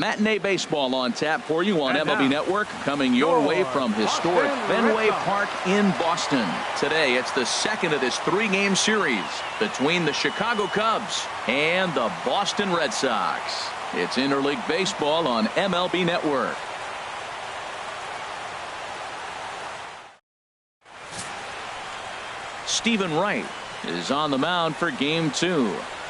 Matinee baseball on tap for you on MLB Network, coming your way from historic Fenway Park in Boston. Today, it's the second of this three-game series between the Chicago Cubs and the Boston Red Sox. It's interleague baseball on MLB Network. Stephen Wright is on the mound for game two.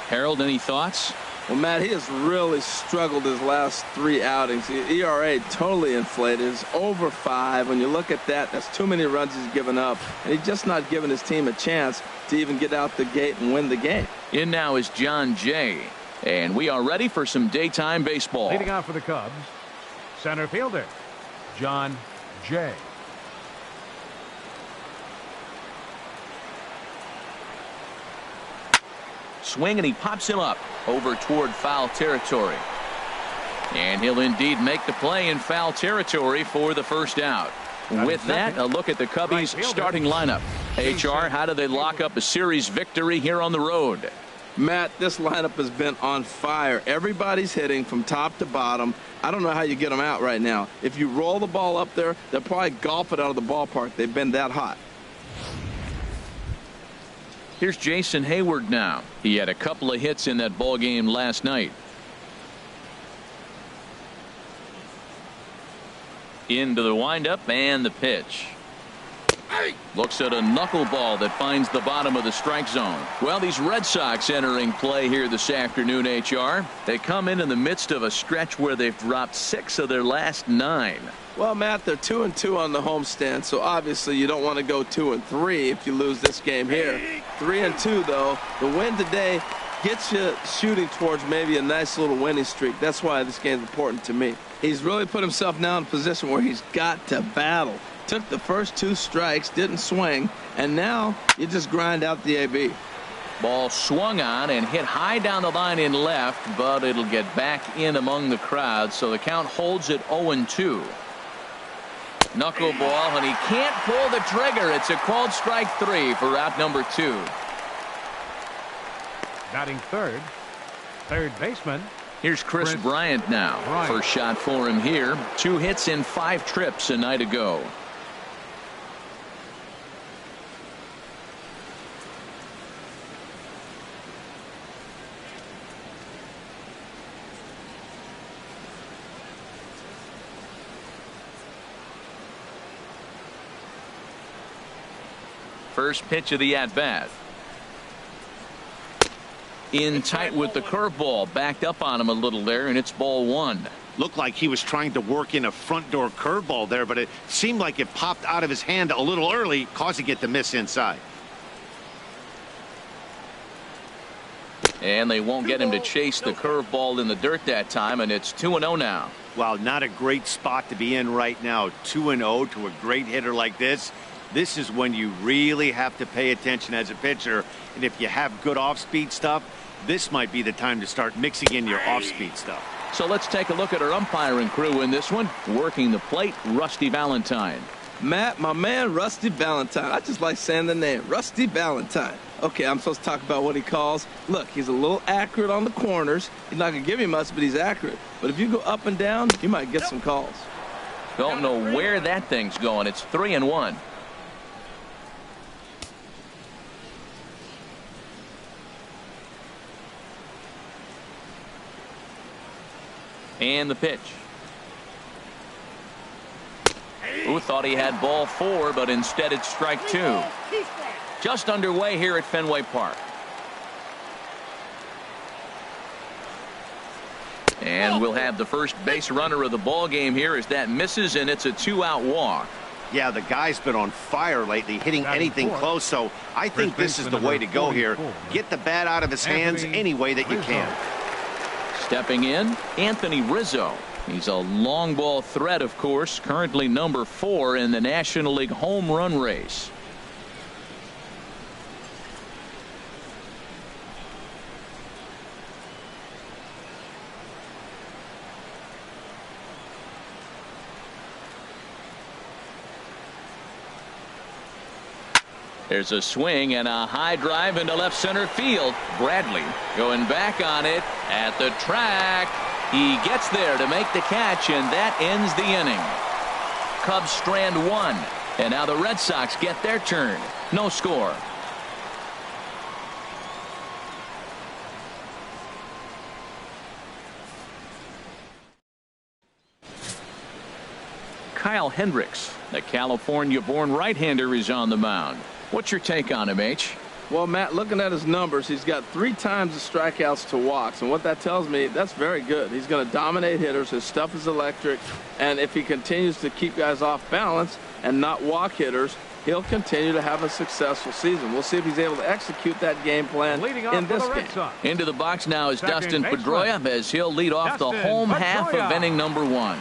Harold, any thoughts? Well, Matt, he has really struggled his last three outings. The ERA totally inflated. It's over 5. When you look at that, that's too many runs he's given up. And he's just not giving his team a chance to even get out the gate and win the game. In now is John Jay. And we are ready for some daytime baseball. Leading off for the Cubs, center fielder, John Jay. Swing, and he pops him up over toward foul territory. And he'll indeed make the play in foul territory for the first out. With that, a look at the Cubbies' starting lineup. HR, how do they lock up a series victory here on the road? Matt, this lineup has been on fire. Everybody's hitting from top to bottom. I don't know how you get them out right now. If you roll the ball up there, they'll probably golf it out of the ballpark. They've been that hot. Here's Jason Hayward now. He had a couple of hits in that ball game last night. Into the windup and the pitch. Looks at a knuckleball that finds the bottom of the strike zone. Well, these Red Sox entering play here this afternoon, HR. They come in the midst of a stretch where they've dropped 6 of their last 9. Well, Matt, they're 2-2 on the homestand, so obviously you don't want to go 2-3 if you lose this game here. 3-2, though. The win today gets you shooting towards maybe a nice little winning streak. That's why this game's important to me. He's really put himself now in a position where he's got to battle. Took the first 2 strikes, didn't swing, and now you just grind out the AB. Ball swung on and hit high down the line in left, but it'll get back in among the crowd, so the count holds at 0-2. Knuckleball, and he can't pull the trigger. It's a called strike 3 for out number 2. Batting third baseman. Here's Chris Bryant now. First shot for him here. 2 hits in 5 trips a night ago. First pitch of the at-bat. In tight with the curveball. Backed up on him a little there, and it's ball 1. Looked like he was trying to work in a front door curveball there, but it seemed like it popped out of his hand a little early, causing it to miss inside. And they won't get him to chase the curveball in the dirt that time, and it's 2-0 now. Wow, not a great spot to be in right now. 2-0 to a great hitter like this. This is when you really have to pay attention as a pitcher. And if you have good off-speed stuff, this might be the time to start mixing in your off-speed stuff. So let's take a look at our umpiring crew in this one. Working the plate, Rusty Valentine. Matt, my man, Rusty Valentine. I just like saying the name, Rusty Valentine. Okay, I'm supposed to talk about what he calls. Look, he's a little accurate on the corners. He's not going to give you much, but he's accurate. But if you go up and down, you might get some calls. Don't know where that thing's going. It's 3-1. And the pitch. Who thought he had ball 4, but instead it's strike 2. Just underway here at Fenway Park. And we'll have the first base runner of the ball game here as that misses, and it's a 2-out walk. Yeah, the guy's been on fire lately, hitting anything close, so I think this is the way to go here. Get the bat out of his hands any way that you can. Stepping in, Anthony Rizzo. He's a long ball threat, of course, currently number 4 in the National League home run race. There's a swing and a high drive into left center field. Bradley going back on it at the track. He gets there to make the catch, and that ends the inning. Cubs strand one, and now the Red Sox get their turn. No score. Kyle Hendricks, the California-born right-hander, is on the mound. What's your take on him, H? Well, Matt, looking at his numbers, he's got 3 times the strikeouts to walks. And what that tells me, that's very good. He's going to dominate hitters. His stuff is electric. And if he continues to keep guys off balance and not walk hitters, he'll continue to have a successful season. We'll see if he's able to execute that game plan in this game. Into the box now is Dustin Pedroia, as he'll lead off the home half of inning number 1.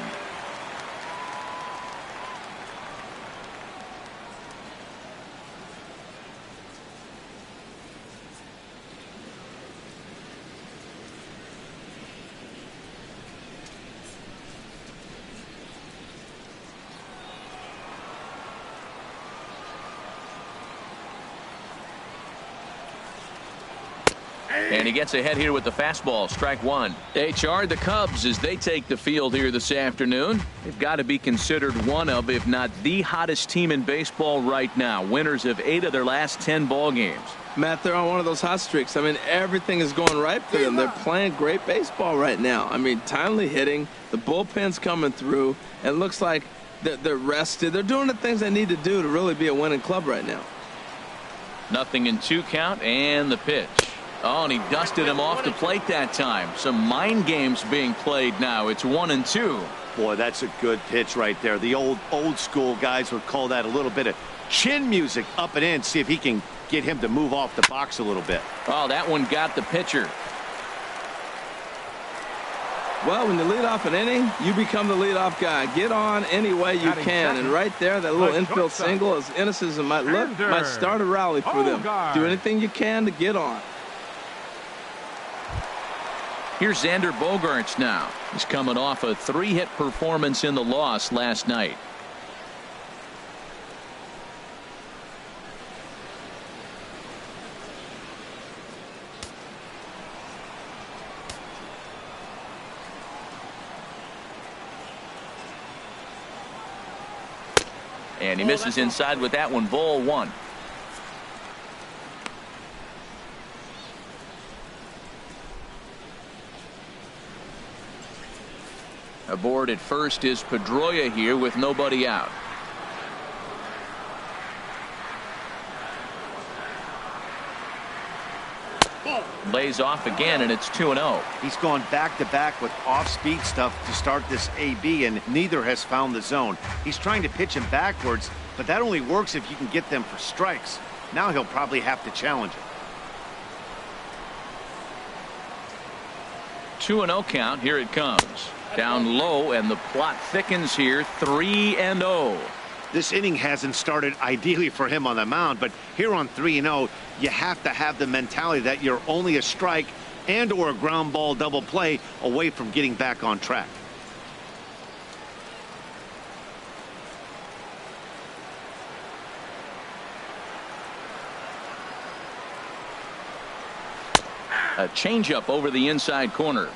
And he gets ahead here with the fastball. Strike one. HR, the Cubs, as they take the field here this afternoon, they've got to be considered one of, if not the hottest team in baseball right now. Winners of 8 of their last 10 ball games. Matt, they're on one of those hot streaks. I mean, everything is going right for them. They're playing great baseball right now. I mean, timely hitting. The bullpen's coming through. And it looks like they're rested. They're doing the things they need to do to really be a winning club right now. Nothing in 2 count, and the pitch. Oh, and he dusted him off the plate that time. Some mind games being played now. It's 1-2. Boy, that's a good pitch right there. The old school guys would call that a little bit of chin music up and in. See if he can get him to move off the box a little bit. Oh, that one got the pitcher. Well, when you lead off an inning, you become the leadoff guy. Get on any way you can. And right there, that little infield single, as innocent as it might look, might start a rally for them. Do anything you can to get on. Here's Xander Bogaerts now. He's coming off a 3-hit performance in the loss last night. And he misses inside with that one. Ball 1. Aboard at first is Pedroia here with nobody out. Lays off again, and it's 2-0. He's gone back-to-back with off-speed stuff to start this AB, and neither has found the zone. He's trying to pitch him backwards, but that only works if you can get them for strikes. Now he'll probably have to challenge it. 2-0 count. Here it comes. Down low, and the plot thickens here. 3-0. This inning hasn't started ideally for him on the mound, but here on 3-0, you have to have the mentality that you're only a strike and or a ground ball double play away from getting back on track. A changeup over the inside corner.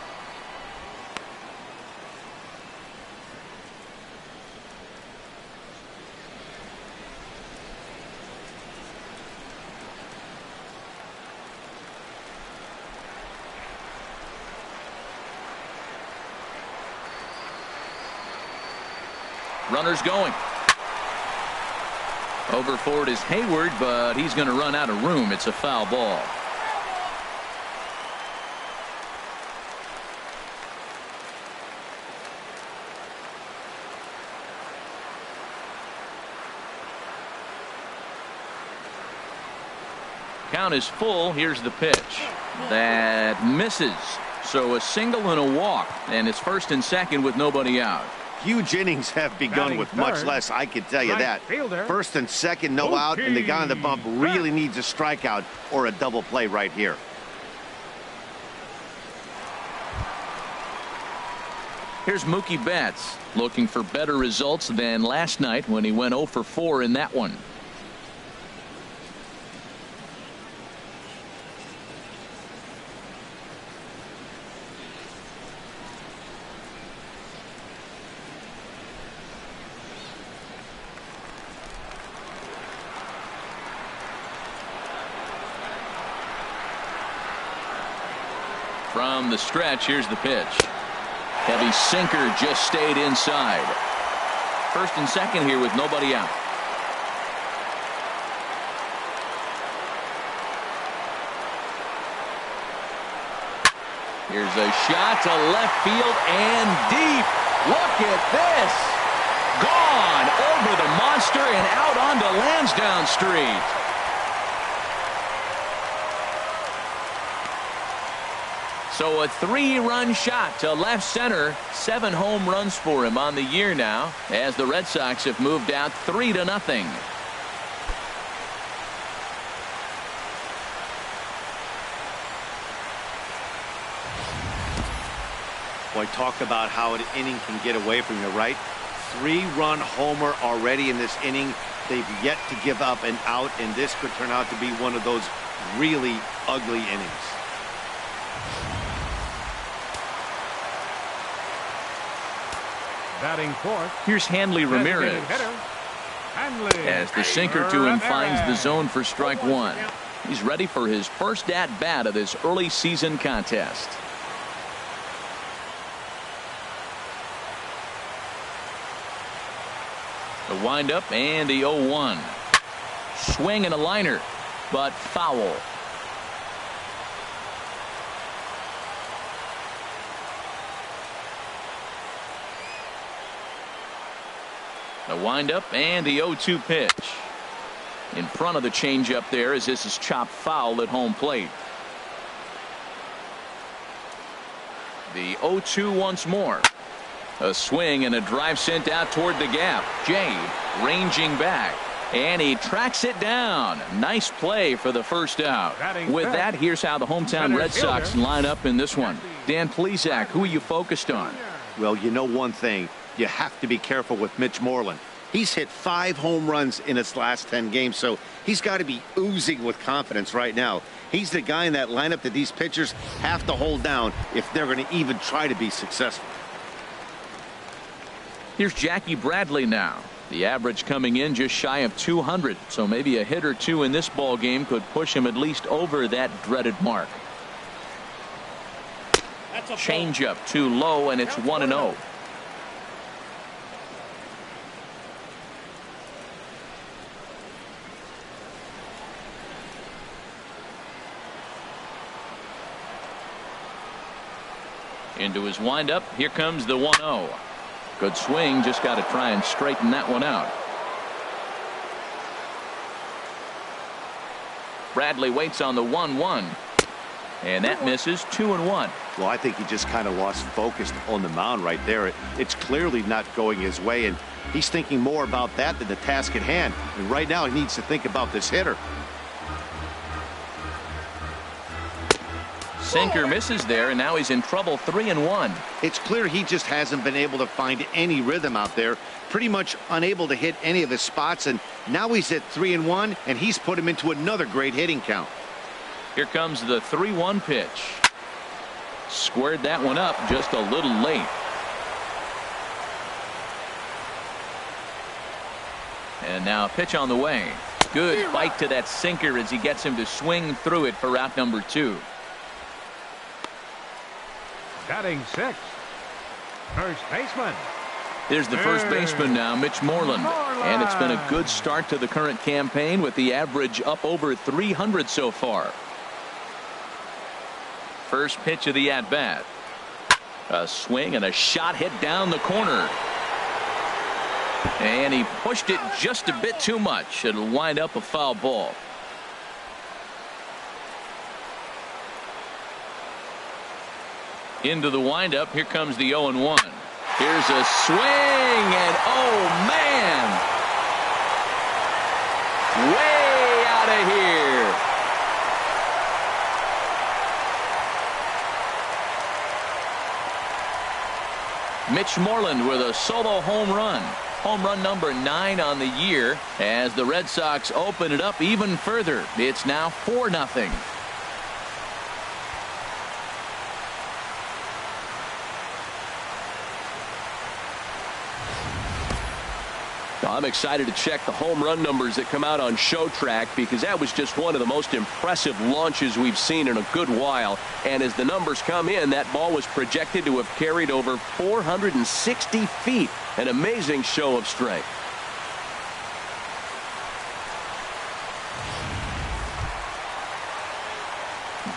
Runners going. Over for it is Hayward, but he's going to run out of room. It's a foul ball. Count is full. Here's the pitch. That misses. So a single and a walk, and it's 1st and 2nd with nobody out. Huge innings have begun with much less, I can tell you that. 1st and 2nd, no out, and the guy on the bump really needs a strikeout or a double play right here. Here's Mookie Betts looking for better results than last night when he went 0 for 4 in that one. From the stretch, here's the pitch. Heavy sinker just stayed inside. First and second here with nobody out. Here's a shot to left field and deep. Look at this. Gone over the monster and out onto Lansdowne Street. So a 3-run shot to left center. 7 home runs for him on the year now, as the Red Sox have moved out 3-0. Boy, talk about how an inning can get away from you, right? 3-run homer already in this inning. They've yet to give up an out, and this could turn out to be one of those really ugly innings. Batting fourth. Here's Hanley Ramirez. As the sinker to him finds the zone for strike one. He's ready for his first at-bat of this early season contest. The windup and the 0-1. Swing and a liner, but foul. The windup and the 0-2 pitch. In front of the changeup there, as this is chopped foul at home plate. The 0-2 once more. A swing and a drive sent out toward the gap. Jay ranging back, and he tracks it down. Nice play for the first out. With that, here's how the hometown Red Sox line up in this one. Dan Plesac, who are you focused on? Well, you know one thing. You have to be careful with Mitch Moreland. He's hit 5 home runs in his last 10 games, so he's got to be oozing with confidence right now. He's the guy in that lineup that these pitchers have to hold down if they're going to even try to be successful. Here's Jackie Bradley now. The average coming in just shy of 200, so maybe a hit or two in this ball game could push him at least over that dreaded mark. Changeup too low, and it's 1-0. Into his windup. Here comes the 1-0. Good swing. Just got to try and straighten that one out. Bradley waits on the 1-1. And that misses. 2-1. Well, I think he just kind of lost focus on the mound right there. It's clearly not going his way, and he's thinking more about that than the task at hand. And right now he needs to think about this hitter. Sinker misses there, and now he's in trouble. 3-1. It's clear he just hasn't been able to find any rhythm out there. Pretty much unable to hit any of his spots, and now he's at 3-1, and he's put him into another great hitting count. Here comes the 3-1 pitch. Squared that one up just a little late. And now a pitch on the way. Good bite to that sinker as he gets him to swing through it for out number 2. Batting sixth. First baseman. There's the first baseman now, Mitch Moreland. And it's been a good start to the current campaign with the average up over 300 so far. First pitch of the at-bat. A swing and a shot hit down the corner. And he pushed it just a bit too much. It'll wind up a foul ball. Into the windup. Here comes the 0-1. Here's a swing, and oh man, way out of here. Mitch Moreland with a solo home run. Home run number 9 on the year as the Red Sox open it up even further. It's now 4-0. I'm excited to check the home run numbers that come out on Show Track, because that was just one of the most impressive launches we've seen in a good while. And as the numbers come in, that ball was projected to have carried over 460 feet. An amazing show of strength.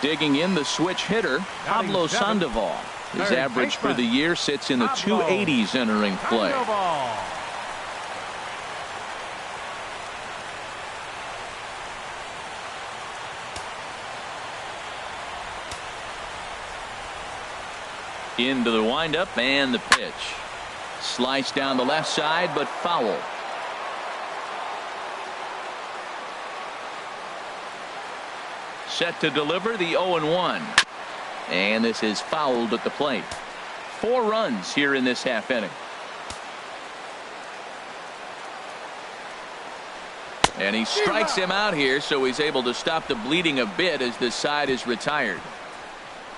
Digging in, the switch hitter, Pablo Sandoval. His average for the year sits in the 280s entering play. Into the windup and the pitch. Slice down the left side, but foul. Set to deliver the 0-1. And this is fouled at the plate. 4 runs here in this half inning. And he strikes him out here, so he's able to stop the bleeding a bit as this side is retired.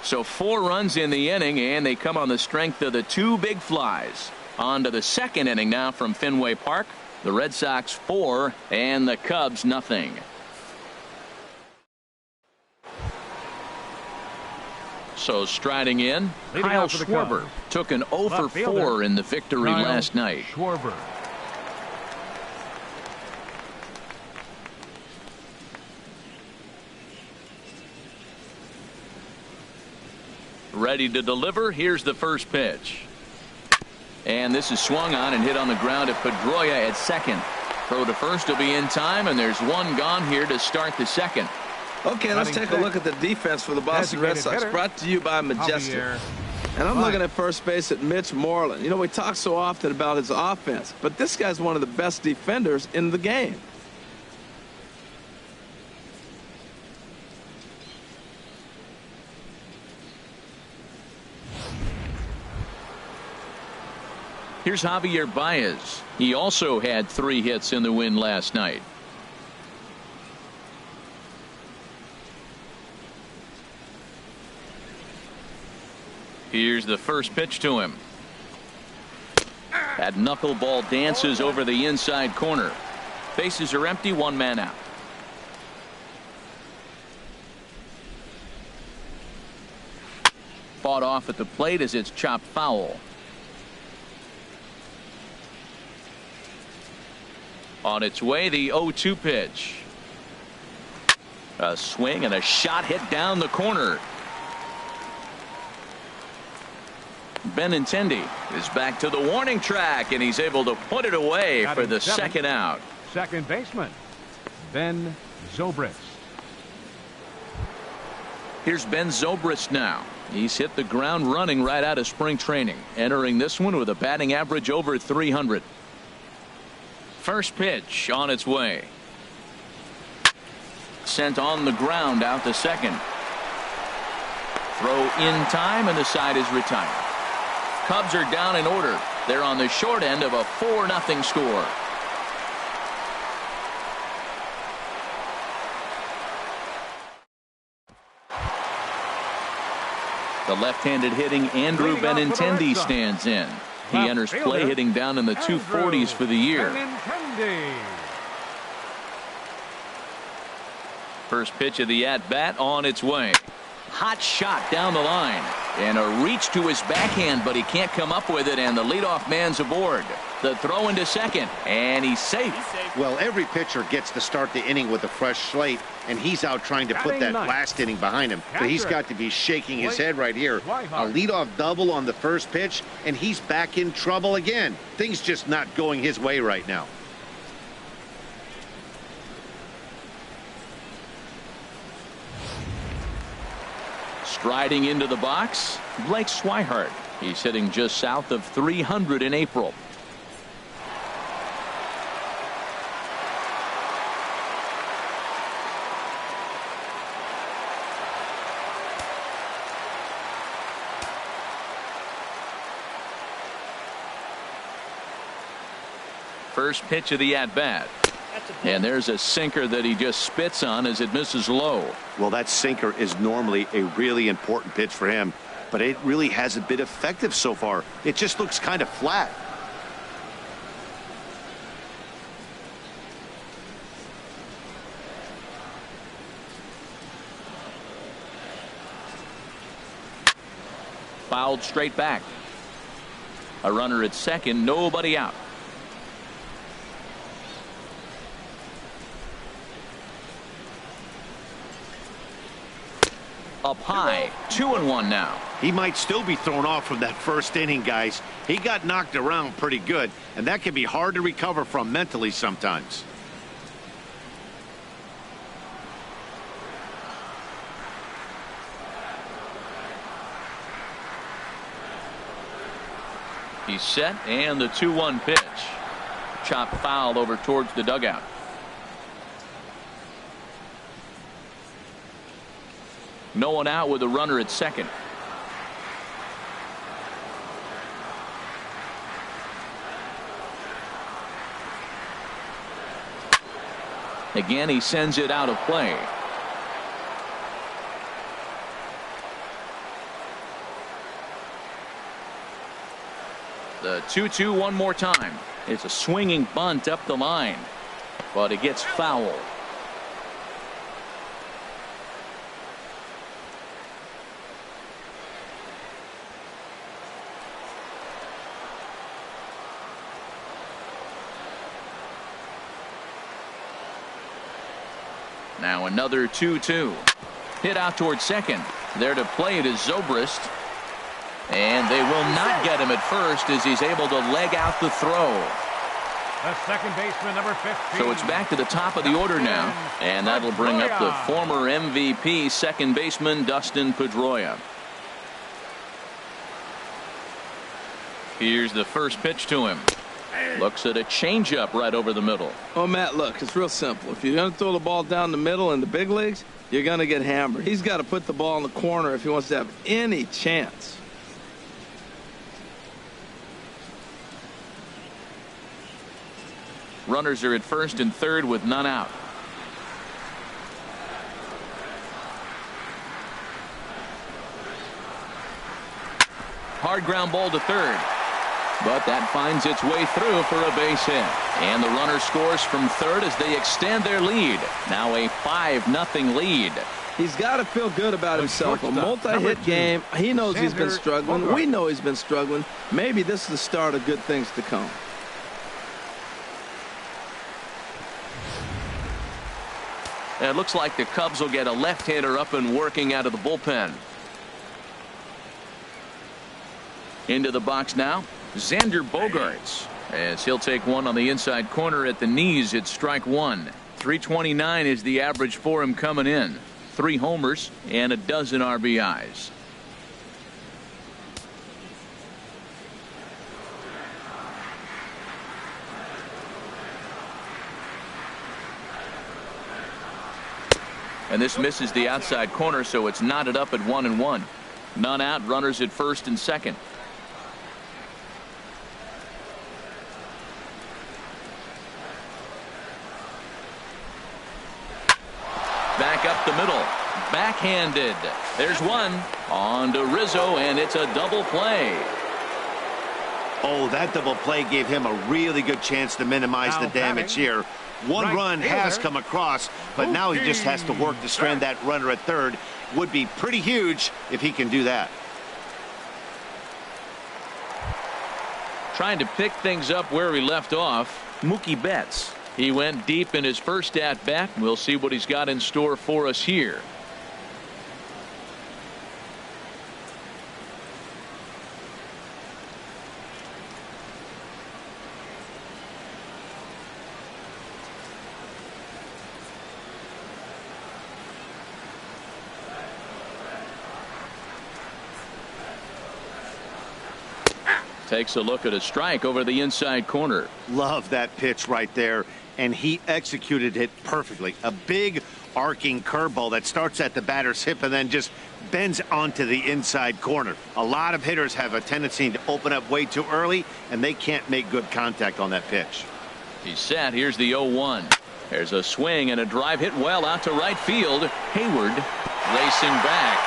So 4 runs in the inning, and they come on the strength of the 2 big flies. On to the second inning now from Fenway Park. The Red Sox 4 and the Cubs nothing. So striding in, Kyle Schwarber took an 0 for 4 in the victory last night. Schwarber. Ready to deliver. Here's the first pitch. And this is swung on and hit on the ground at Pedroia at second. Throw to first will be in time, and there's 1 gone here to start the second. Okay, let's take a look at the defense for the Boston Red Sox, brought to you by Majestic. And I'm looking at first base at Mitch Moreland. You know, we talk so often about his offense, but this guy's one of the best defenders in the game. Here's Javier Baez. He also had 3 hits in the win last night. Here's the first pitch to him. That knuckleball dances over the inside corner. Bases are empty, 1 man out. Fought off at the plate as it's chopped foul. On its way, the 0-2 pitch. A swing and a shot hit down the corner. Benintendi is back to the warning track, and he's able to put it away for the second out. Second baseman, Ben Zobrist. Here's Ben Zobrist now. He's hit the ground running right out of spring training, entering this one with a batting average over 300. First pitch on its way. Sent on the ground out to second. Throw in time, and the side is retired. Cubs are down in order. They're on the short end of a 4-0 score. The left-handed hitting Andrew Benintendi stands in. He enters play hitting down in the 240s for the year. First pitch of the at-bat on its way. Hot shot down the line. And a reach to his backhand, but he can't come up with it, and the leadoff man's aboard. The throw into second, and he's safe. Well, every pitcher gets to start the inning with a fresh slate, and he's out trying to put that last inning behind him. But he's got to be shaking his head right here. A leadoff double on the first pitch, and he's back in trouble again. Things just not going his way right now. Striding into the box, Blake Swihart. He's hitting just south of 300 in April. First pitch of the at-bat. And there's a sinker that he just spits on as it misses low. Well, that sinker is normally a really important pitch for him, but it really hasn't been effective so far. It just looks kind of flat. fouled straight back. A runner at second, nobody out. Up high, 2-1 now. He might still be thrown off from that first inning, guys. He got knocked around pretty good, and that can be hard to recover from mentally sometimes. He's set, and the 2-1 pitch. Chopped foul over towards the dugout. No one out with a runner at second. Again, he sends it out of play. The 2-2 one more time. It's a swinging bunt up the line, but it gets foul. Now another 2-2. Hit out towards second. There to play it is Zobrist. And they will not get him at first as he's able to leg out the throw. The second baseman, number 15. So it's back to the top of the order now. And that'll bring up the former MVP second baseman Dustin Pedroia. Here's the first pitch to him. Looks at a changeup right over the middle. Oh, Matt, look, it's real simple. If you're going to throw the ball down the middle in the big leagues, you're going to get hammered. He's got to put the ball in the corner if he wants to have any chance. Runners are at first and third with none out. Hard ground ball to third. But that finds its way through for a base hit. And the runner scores from third as they extend their lead. Now a 5-0 lead. He's got to feel good about himself. A multi-hit game. He knows he's been struggling. We know he's been struggling. Maybe this is the start of good things to come. It looks like the Cubs will get a left-hander up and working out of the bullpen. Into the box now, Xander Bogaerts, as he'll take one on the inside corner at the knees. It's strike one. 329 is the average for him coming in. 3 homers and a dozen RBIs. And this misses the outside corner, so it's knotted up at 1-1. None out, runners at first and second. Back up the middle. Backhanded. There's one. On to Rizzo, and it's a double play. Oh, that double play gave him a really good chance to minimize the damage here. One run has come across, but now he just has to work to strand that runner at third. Would be pretty huge if he can do that. Trying to pick things up where he left off, Mookie Betts. He went deep in his first at bat. We'll see what he's got in store for us here. Takes a look at a strike over the inside corner. Love that pitch right there, and he executed it perfectly. A big arcing curveball that starts at the batter's hip and then just bends onto the inside corner. A lot of hitters have a tendency to open up way too early, and they can't make good contact on that pitch. He's set. Here's the 0-1. There's a swing and a drive hit well out to right field. Hayward racing back,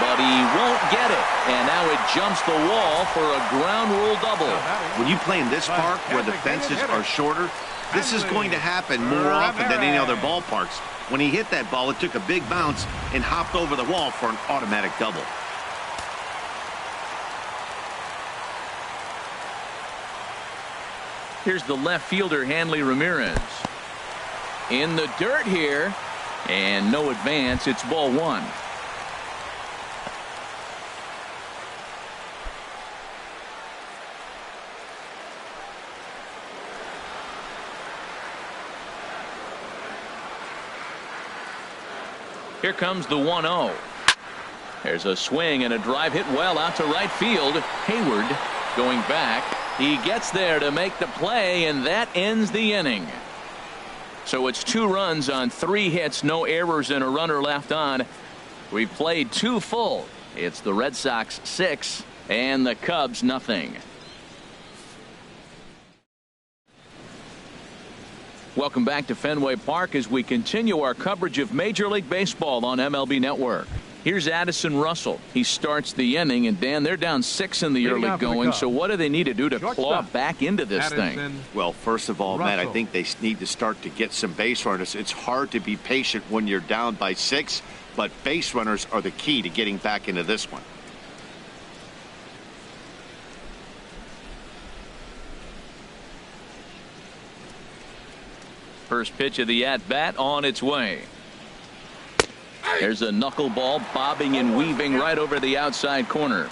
but he won't get it. And now it jumps the wall for a ground rule double. When you play in this park where the fences are shorter, this is going to happen more often than any other ballparks. When he hit that ball, it took a big bounce and hopped over the wall for an automatic double. Here's the left fielder, Hanley Ramirez. In the dirt here, and no advance. It's ball one. Here comes the 1-0. There's a swing and a drive hit well out to right field. Hayward going back. He gets there to make the play, and that ends the inning. So it's 2 runs on 3 hits, no errors, and a runner left on. We've played 2 full. It's the Red Sox 6 and the Cubs nothing. Welcome back to Fenway Park as we continue our coverage of Major League Baseball on MLB Network. Here's Addison Russell. He starts the inning, and Dan, they're down 6 in the early going. So what do they need to do to claw back into this thing? Well, first of all, Matt, I think they need to start to get some base runners. It's hard to be patient when you're down by 6, but base runners are the key to getting back into this one. First pitch of the at-bat on its way. There's a knuckleball bobbing and weaving right over the outside corner.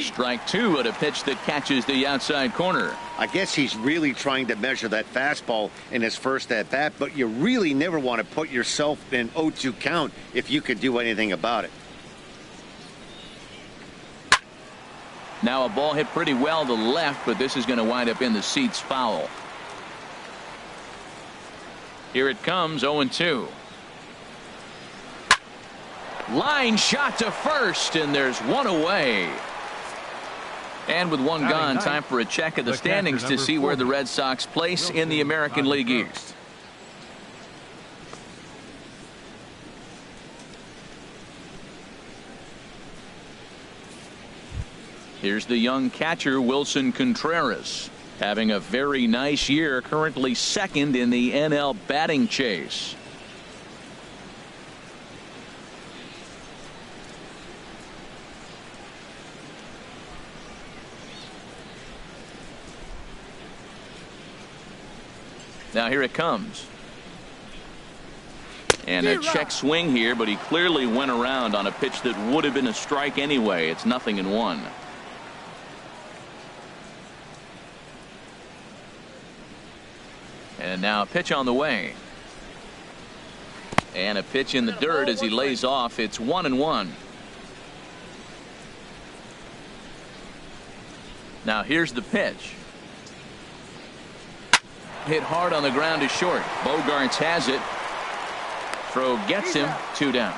Strike 2 at a pitch that catches the outside corner. I guess he's really trying to measure that fastball in his first at bat, but you really never want to put yourself in an 0-2 count if you could do anything about it. Now a ball hit pretty well to left, but this is going to wind up in the seats foul. Here it comes, 0-2. Line shot to first, and there's one away. And with one gone, time for a check of the standings to see where the Red Sox place in the American League East. Here's the young catcher, Wilson Contreras, having a very nice year, currently second in the NL batting chase. Now here it comes. And a check swing here, but he clearly went around on a pitch that would have been a strike anyway. It's 0-1. And now a pitch on the way. And a pitch in the dirt as he lays off. It's 1-1. Now here's the pitch. Hit hard on the ground to short. Bogarts has it. Throw gets him. 2 down.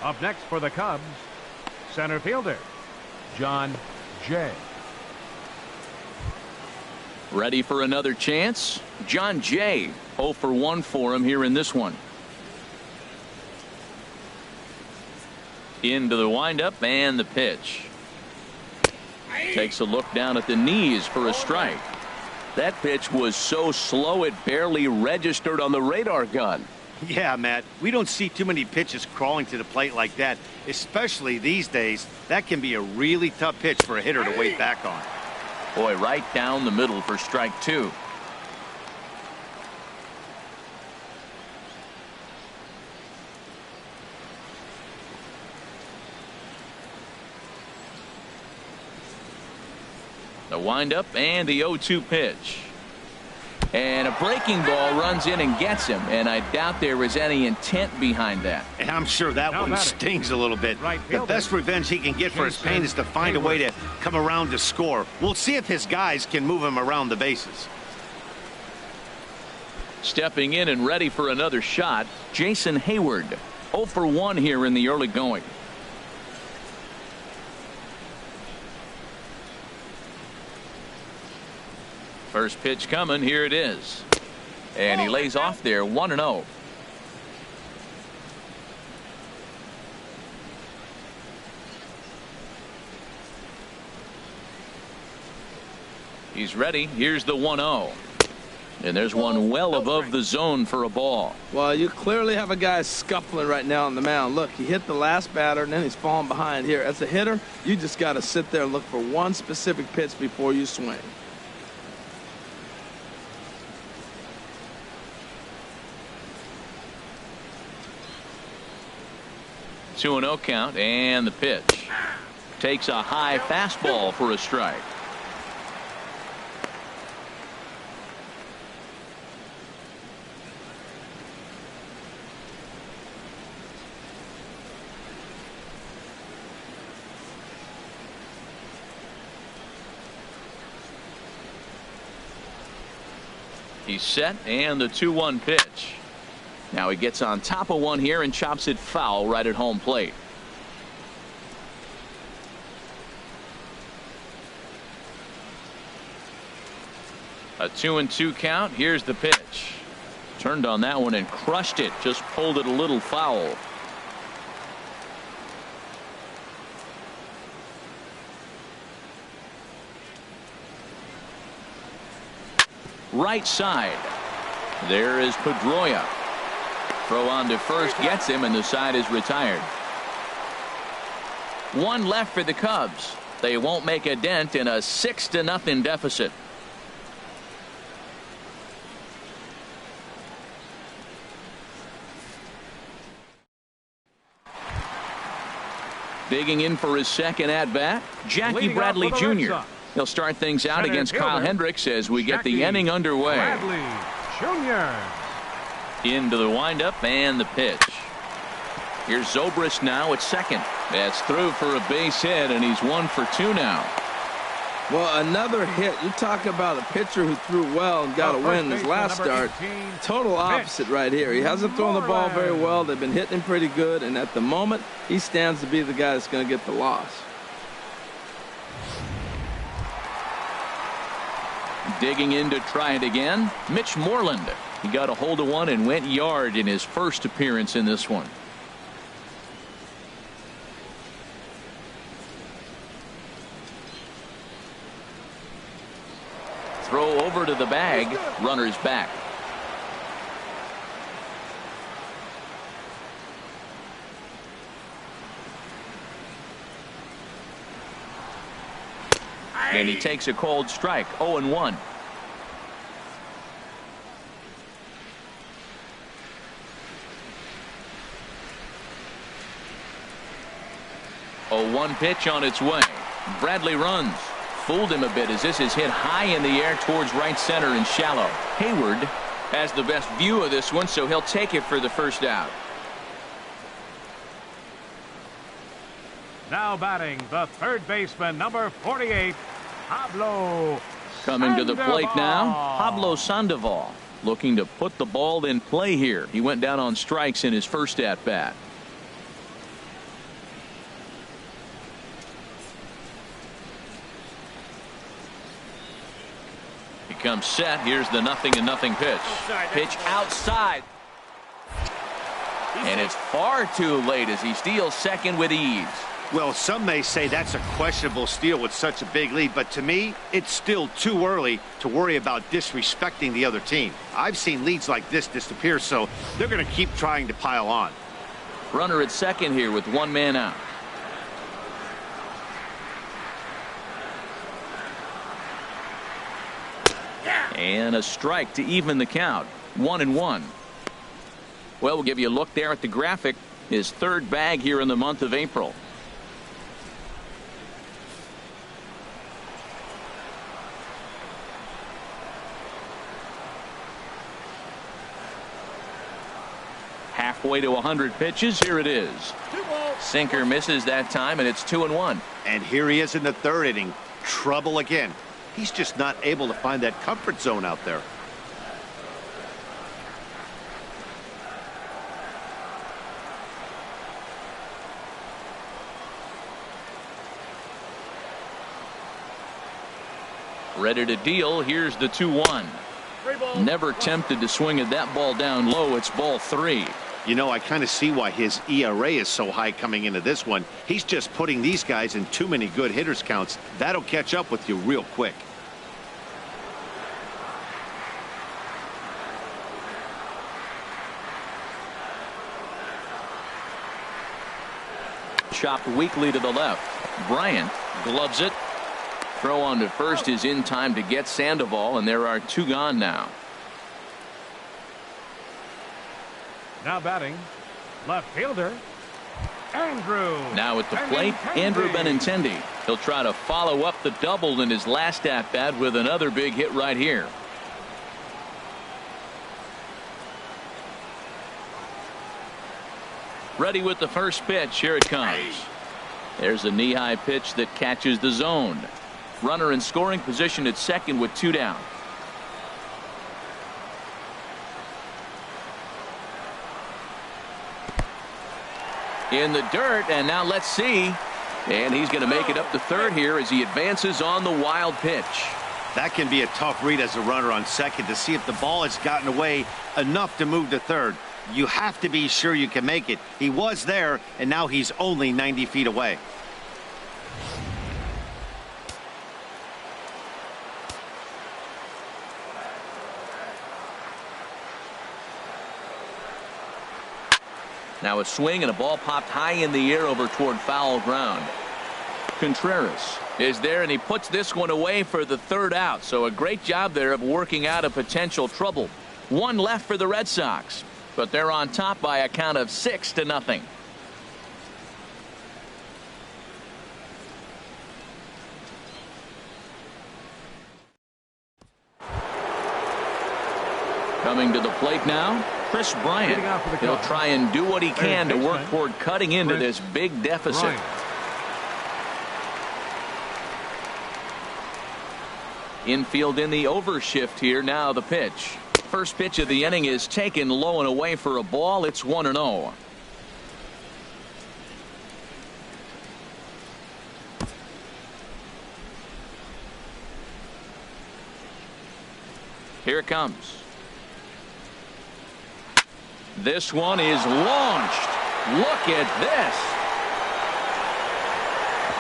Up next for the Cubs, center fielder John Jay. Ready for another chance? John Jay, 0 for 1 for him here in this one. Into the windup and the pitch. Takes a look down at the knees for a strike. That pitch was so slow it barely registered on the radar gun. Yeah, Matt, we don't see too many pitches crawling to the plate like that, especially these days. That can be a really tough pitch for a hitter to wait back on. Boy, right down the middle for strike 2. The windup and the 0-2 pitch. And a breaking ball runs in and gets him, and I doubt there was any intent behind that. And I'm sure that one stings a little bit. The best revenge he can get for his pain is to find a way to come around to score. We'll see if his guys can move him around the bases. Stepping in and ready for another shot, Jason Hayward, 0 for 1 here in the early going. First pitch coming. Here it is. And he lays off there, 1-0. He's ready. Here's the 1-0. And there's one well above the zone for a ball. Well, you clearly have a guy scuffling right now on the mound. Look, he hit the last batter, and then he's falling behind here. As a hitter, you just got to sit there and look for one specific pitch before you swing. Two and 0 count, and the pitch. Takes a high fastball for a strike. He's set, and the 2-1 pitch. Now he gets on top of one here and chops it foul right at home plate. A 2-2 count. Here's the pitch. Turned on that one and crushed it. Just pulled it a little foul. Right side. There is Pedroia. Throw on to first gets him, and the side is retired. One left for the Cubs. They won't make a dent in a 6-0 deficit. Digging in for his second at-bat, Jackie Bradley Jr. He'll start things out against Kyle Hendricks as we get the inning underway. Bradley Jr. Into the windup and the pitch. Here's Zobrist now at second. That's through for a base hit, and he's 1 for 2 now. Well, another hit. You talk about a pitcher who threw well and got a win in his last start. Total opposite right here. He hasn't thrown the ball very well. They've been hitting him pretty good, and at the moment, he stands to be the guy that's going to get the loss. Digging in to try it again, Mitch Moreland. He got a hold of one and went yard in his first appearance in this one. Throw over to the bag. Runner's back. And he takes a cold strike. 0-1. A 1 pitch on its way. Bradley runs. Fooled him a bit as this is hit high in the air towards right center and shallow. Hayward has the best view of this one, so he'll take it for the first out. Now batting the third baseman, number 48, Pablo Coming to the plate Sandoval. now, Pablo Sandoval, looking to put the ball in play here. He went down on strikes in his first at bat. He comes set. Here's the 0-0 pitch. Pitch outside. And it's far too late as he steals second with ease. Well, some may say that's a questionable steal with such a big lead, but to me, it's still too early to worry about disrespecting the other team. I've seen leads like this disappear, so they're going to keep trying to pile on. Runner at second here with one man out. And a strike to even the count. 1-1. Well, we'll give you a look there at the graphic. His third bag here in the month of April. Halfway to 100 pitches. Here it is. Sinker misses that time, and it's 2-1. And here he is in the third inning. Trouble again. He's just not able to find that comfort zone out there. Ready to deal. Here's the 2-1. Never tempted to swing at that ball down low. It's ball 3. You know, I kind of see why his ERA is so high coming into this one. He's just putting these guys in too many good hitters counts. That'll catch up with you real quick. chopped weakly to the left. Bryant gloves it. Throw on to first is in time to get Sandoval, and there are 2 gone now. Now batting, left fielder, Andrew. Now at the plate, Andrew Benintendi. He'll try to follow up the double in his last at-bat with another big hit right here. Ready with the first pitch. Here it comes. There's a knee-high pitch that catches the zone. Runner in scoring position at second with 2 down. In the dirt, and now let's see. And he's going to make it up to third here as he advances on the wild pitch. That can be a tough read as a runner on second to see if the ball has gotten away enough to move to third. You have to be sure you can make it. He was there, and now he's only 90 feet away. Now a swing and a ball popped high in the air over toward foul ground. Contreras is there, and he puts this one away for the 3rd out. So a great job there of working out a potential trouble. 1 left for the Red Sox, but they're on top by a count of 6-0. Coming to the plate now, Chris Bryant. He'll try and do what he can to work toward cutting into this big deficit. Infield in the overshift here. Now the pitch. First pitch of the inning is taken low and away for a ball. It's 1-0. Here it comes. This one is launched. Look at this.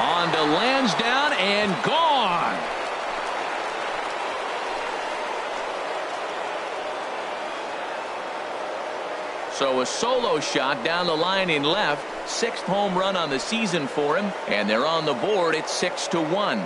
On to Lansdowne and gone. So a solo shot down the line in left. 6th home run on the season for him, and they're on the board at 6-1.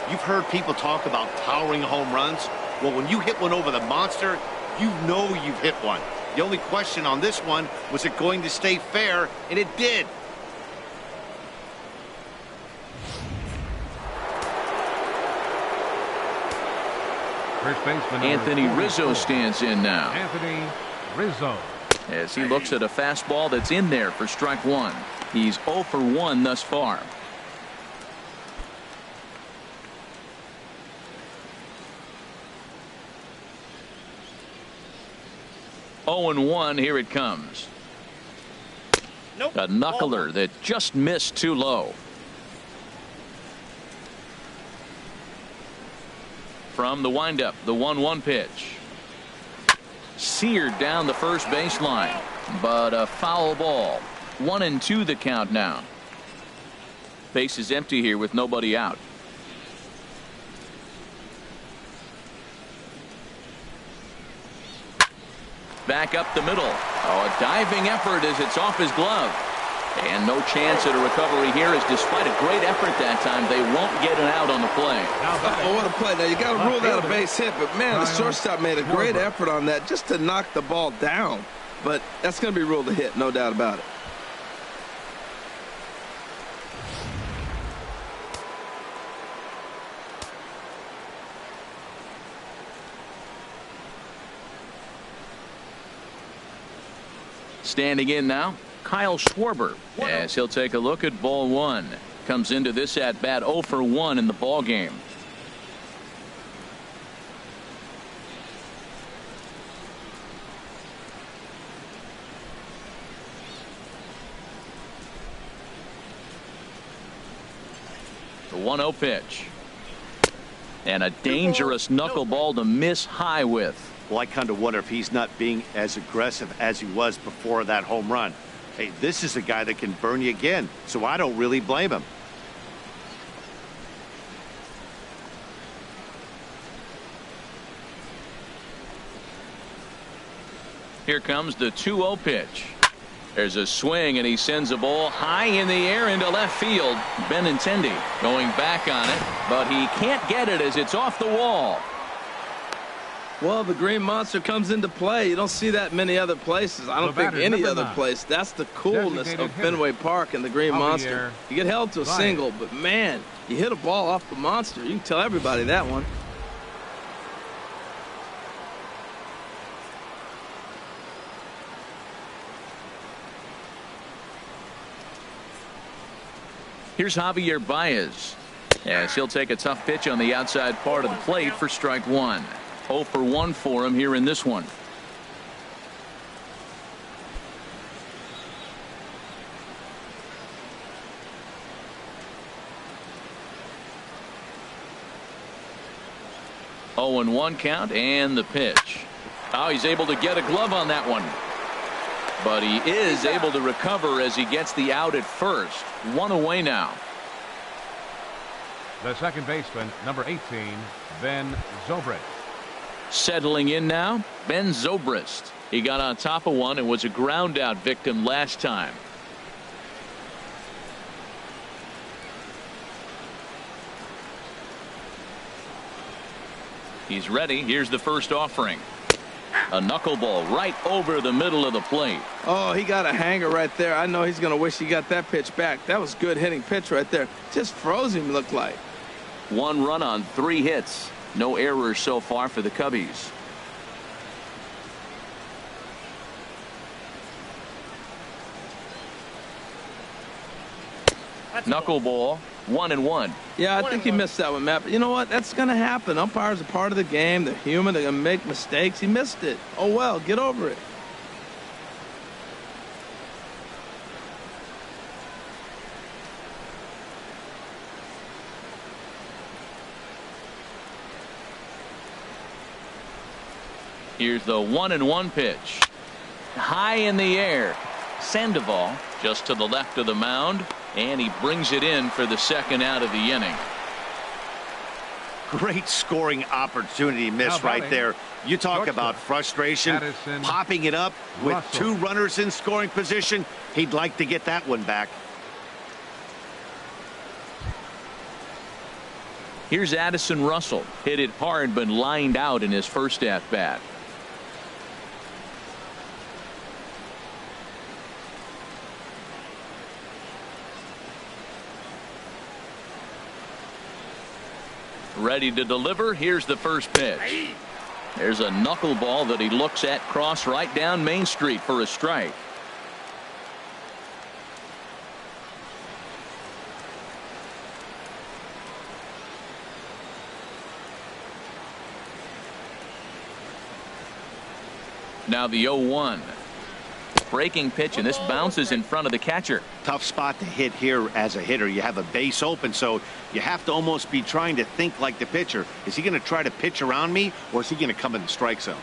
You've heard people talk about towering home runs. Well, when you hit one over the monster, you know you've hit one. The only question on this one, was it going to stay fair? And it did. First baseman Anthony Rizzo stands in now. Anthony Rizzo. As he looks at a fastball that's in there for strike 1. He's 0 for 1 thus far. Oh and 1. Here it comes. Nope. A knuckler that just missed too low. From the windup, the 1-1 pitch. Seared down the first baseline, but a foul ball. 1-2 the count now. Base is empty here with nobody out. Back up the middle. Oh, a diving effort as it's off his glove. And no chance at a recovery here, as despite a great effort that time, they won't get an out on the play. Oh, what a play. Now, you got to rule that a base hit, but, man, the shortstop made a great effort on that just to knock the ball down. But that's going to be ruled a hit, no doubt about it. Standing in now, Kyle Schwarber, as he'll take a look at ball 1. Comes into this at bat 0 for 1 in the ball game. The 1-0 pitch. And a dangerous knuckleball to miss high with. Well, I kind of wonder if he's not being as aggressive as he was before that home run. Hey, this is a guy that can burn you again, so I don't really blame him. Here comes the 2-0 pitch. There's a swing, and he sends a ball high in the air into left field. Benintendi going back on it, but he can't get it as it's off the wall. Well, the Green Monster comes into play. You don't see that many other places. I don't think any other place. That's the coolness of Fenway Park and the Green Monster. You get held to a single, but man, you hit a ball off the Monster. You can tell everybody that one. Here's Javier Baez, as he'll take a tough pitch on the outside part of the plate for strike one. 0 for 1 for him here in this one. Oh, and 1 count, and the pitch. Oh, he's able to get a glove on that one. But he is able to recover as he gets the out at first. 1 away now. The second baseman, number 18, Ben Zobrist. Settling in now, Ben Zobrist. He got on top of one and was a ground out victim last time. He's ready. Here's the first offering. A knuckleball right over the middle of the plate. Oh, he got a hanger right there. I know he's going to wish he got that pitch back. That was good hitting pitch right there. Just froze him, looked like. 1 run on 3 hits. No errors so far for the Cubbies. Knuckleball, 1-1. Yeah, I think he missed that one, Matt. But you know what? That's going to happen. Umpires are part of the game. They're human. They're going to make mistakes. He missed it. Oh, well, get over it. Here's the 1-1 pitch. High in the air. Sandoval just to the left of the mound, and he brings it in for the second out of the inning. Great scoring opportunity missed right there. You talk about frustration. Popping it up with 2 runners in scoring position. He'd like to get that one back. Here's Addison Russell. Hit it hard but lined out in his first at bat. Ready to deliver. Here's the first pitch. There's a knuckleball that he looks at cross right down Main Street for a strike. Now the 0-1. Breaking pitch, and this bounces in front of the catcher. Tough spot to hit here as a hitter. You have a base open, so you have to almost be trying to think like the pitcher. Is he going to try to pitch around me, or is he going to come in the strike zone?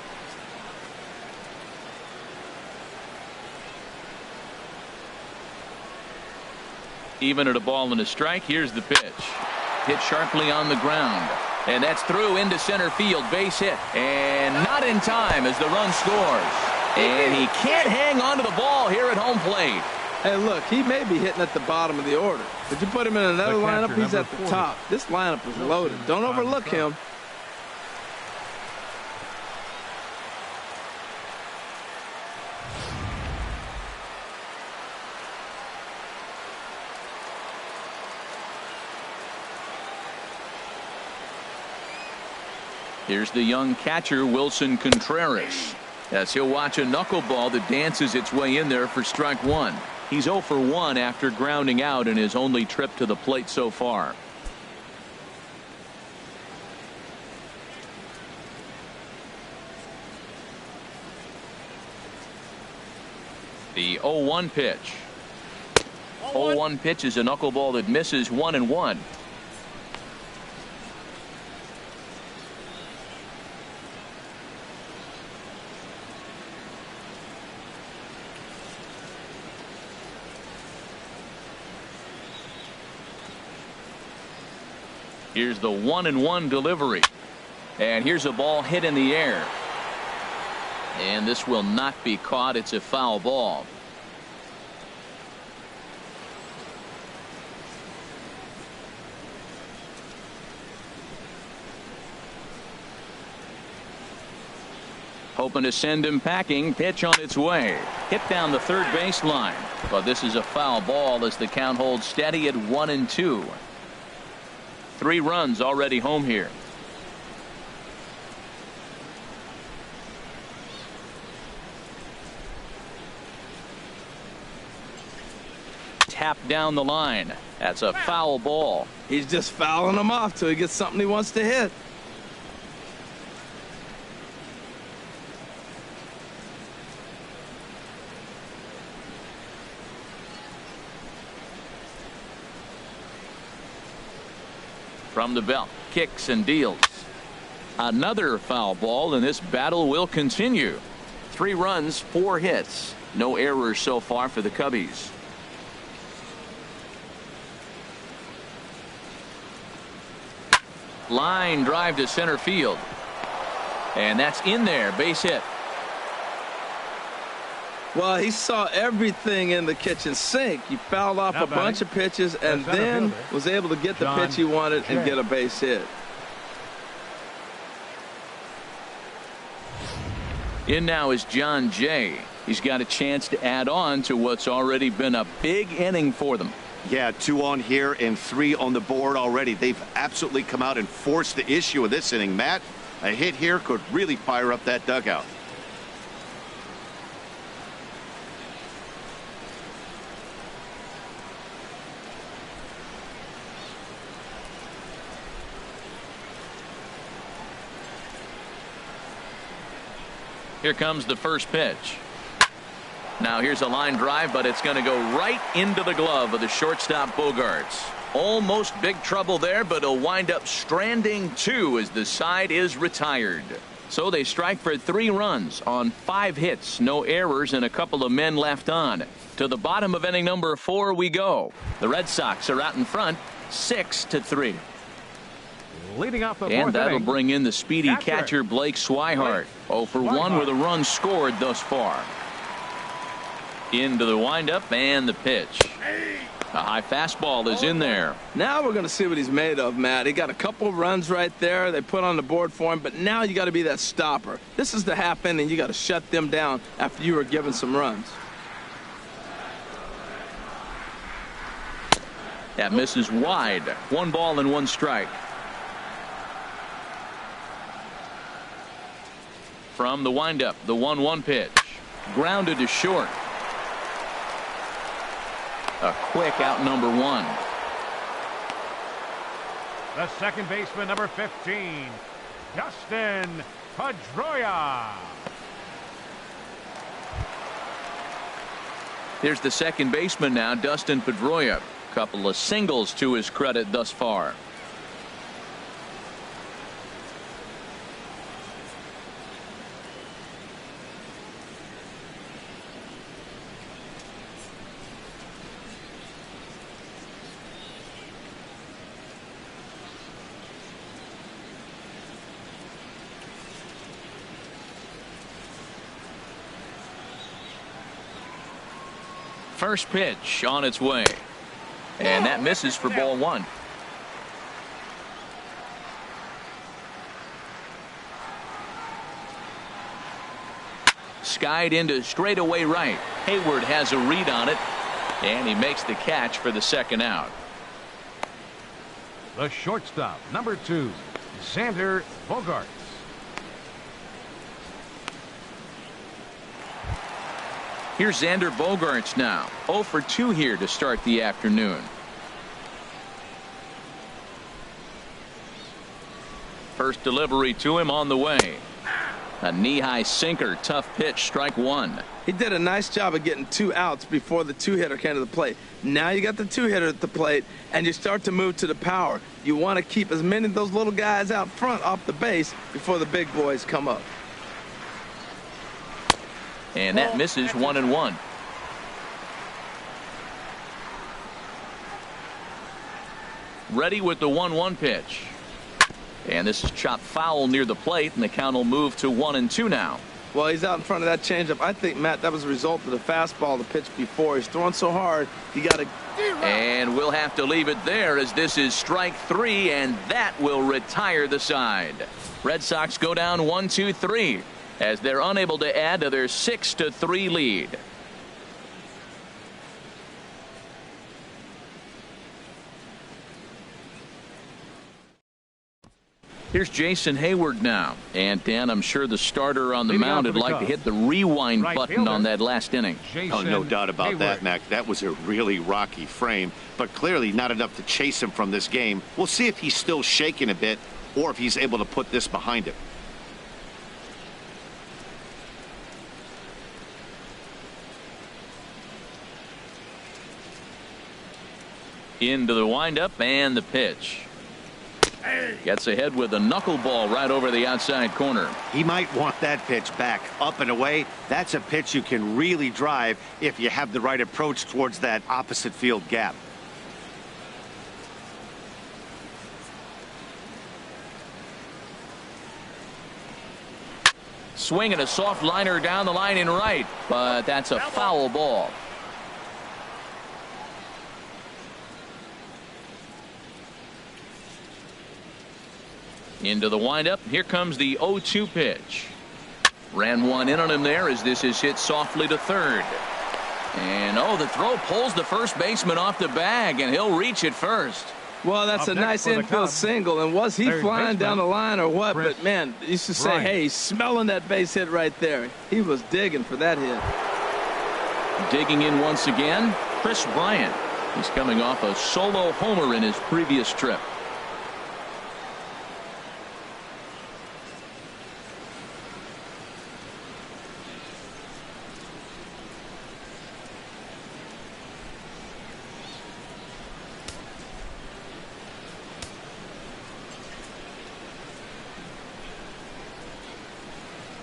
Even at a ball and a strike, here's the pitch. Hit sharply on the ground. And that's through into center field. Base hit. And not in time as the run scores. And he can't hang on to the ball here at home plate. Hey, look, he may be hitting at the bottom of the order. But you put him in another lineup, he's at the top. This lineup is loaded. Don't overlook him. Here's the young catcher, Wilson Contreras, as he'll watch a knuckleball that dances its way in there for strike one. He's 0 for 1 after grounding out in his only trip to the plate so far. The 0-1 pitch. 0-1 pitch is a knuckleball that misses 1-1. Here's the 1-1 delivery. And here's a ball hit in the air. And this will not be caught. It's a foul ball. Hoping to send him packing. Pitch on its way. Hit down the third baseline. But this is a foul ball as the count holds steady at 1-2. 3 runs already home here. Tapped down the line. That's a foul ball. He's just fouling them off till he gets something he wants to hit. From the belt, kicks and deals. Another foul ball, and this battle will continue. 3 runs, 4 hits. No errors so far for the Cubbies. Line drive to center field. And that's in there. Base hit. Well, he saw everything in the kitchen sink. He fouled off a bunch of pitches and then was able to get the pitch he wanted and get a base hit. In now is John Jay. He's got a chance to add on to what's already been a big inning for them. Yeah, 2 on here and 3 on the board already. They've absolutely come out and forced the issue of this inning. Matt, a hit here could really fire up that dugout. Here comes the first pitch. Now here's a line drive, but it's going to go right into the glove of the shortstop Bogaerts. Almost big trouble there, but he'll wind up stranding 2 as the side is retired. So they strike for 3 runs on 5 hits, no errors, and a couple of men left on. To the bottom of inning number 4 we go. The Red Sox are out in front, 6-3. Leading off the and that'll bring in the speedy catcher Blake Swihart. 0 for 1 with a run scored thus far. Into the windup and the pitch. A high fastball is in there. Now we're going to see what he's made of, Matt. He got a couple runs right there they put on the board for him, but now you got to be that stopper. This is the half inning. You got to shut them down after you were given some runs. That misses wide. 1 ball and 1 strike. From the windup, the 1-1 pitch. Grounded to short. A quick out number 1. The second baseman, number 15, Dustin Pedroia. Here's the second baseman now, Dustin Pedroia. Couple of singles to his credit thus far. First pitch on its way. And that misses for ball 1. Skied into straightaway right. Hayward has a read on it. And he makes the catch for the second out. The shortstop, number 2, Xander Bogaerts. Here's Xander Bogaerts now. 0 for 2 here to start the afternoon. First delivery to him on the way. A knee-high sinker. Tough pitch. Strike 1. He did a nice job of getting 2 outs before the 2-hitter came to the plate. Now you got the 2-hitter at the plate, and you start to move to the power. You want to keep as many of those little guys out front off the base before the big boys come up. And that misses 1-1. Ready with the 1-1 pitch. And this is chopped foul near the plate, and the count will move to 1-2 now. Well, he's out in front of that changeup. I think, Matt, that was a result of the fastball, the pitch before. He's throwing so hard, you got to. And we'll have to leave it there as this is strike 3, and that will retire the side. Red Sox go down 1-2-3 as they're unable to add to their 6-3 lead. Here's Jason Hayward now. And, Dan, I'm sure the starter on the mound would like to hit the rewind button on that last inning. Oh, no doubt about that, Mac. That was a really rocky frame, but clearly not enough to chase him from this game. We'll see if he's still shaking a bit or if he's able to put this behind him. Into the windup and the pitch. Gets ahead with a knuckleball right over the outside corner. He might want that pitch back, up and away. That's a pitch you can really drive if you have the right approach towards that opposite field gap. Swinging a soft liner down the line in right, but that's a foul ball. Into the windup. Here comes the 0-2 pitch. Ran one in on him there as this is hit softly to third. And the throw pulls the first baseman off the bag, and he'll reach it first. Well, that's a nice infield single. And was he flying down the line or what? But, man, you should say, hey, he's smelling that base hit right there. He was digging for that hit. Digging in once again, Chris Bryant. He's coming off a solo homer in his previous trip.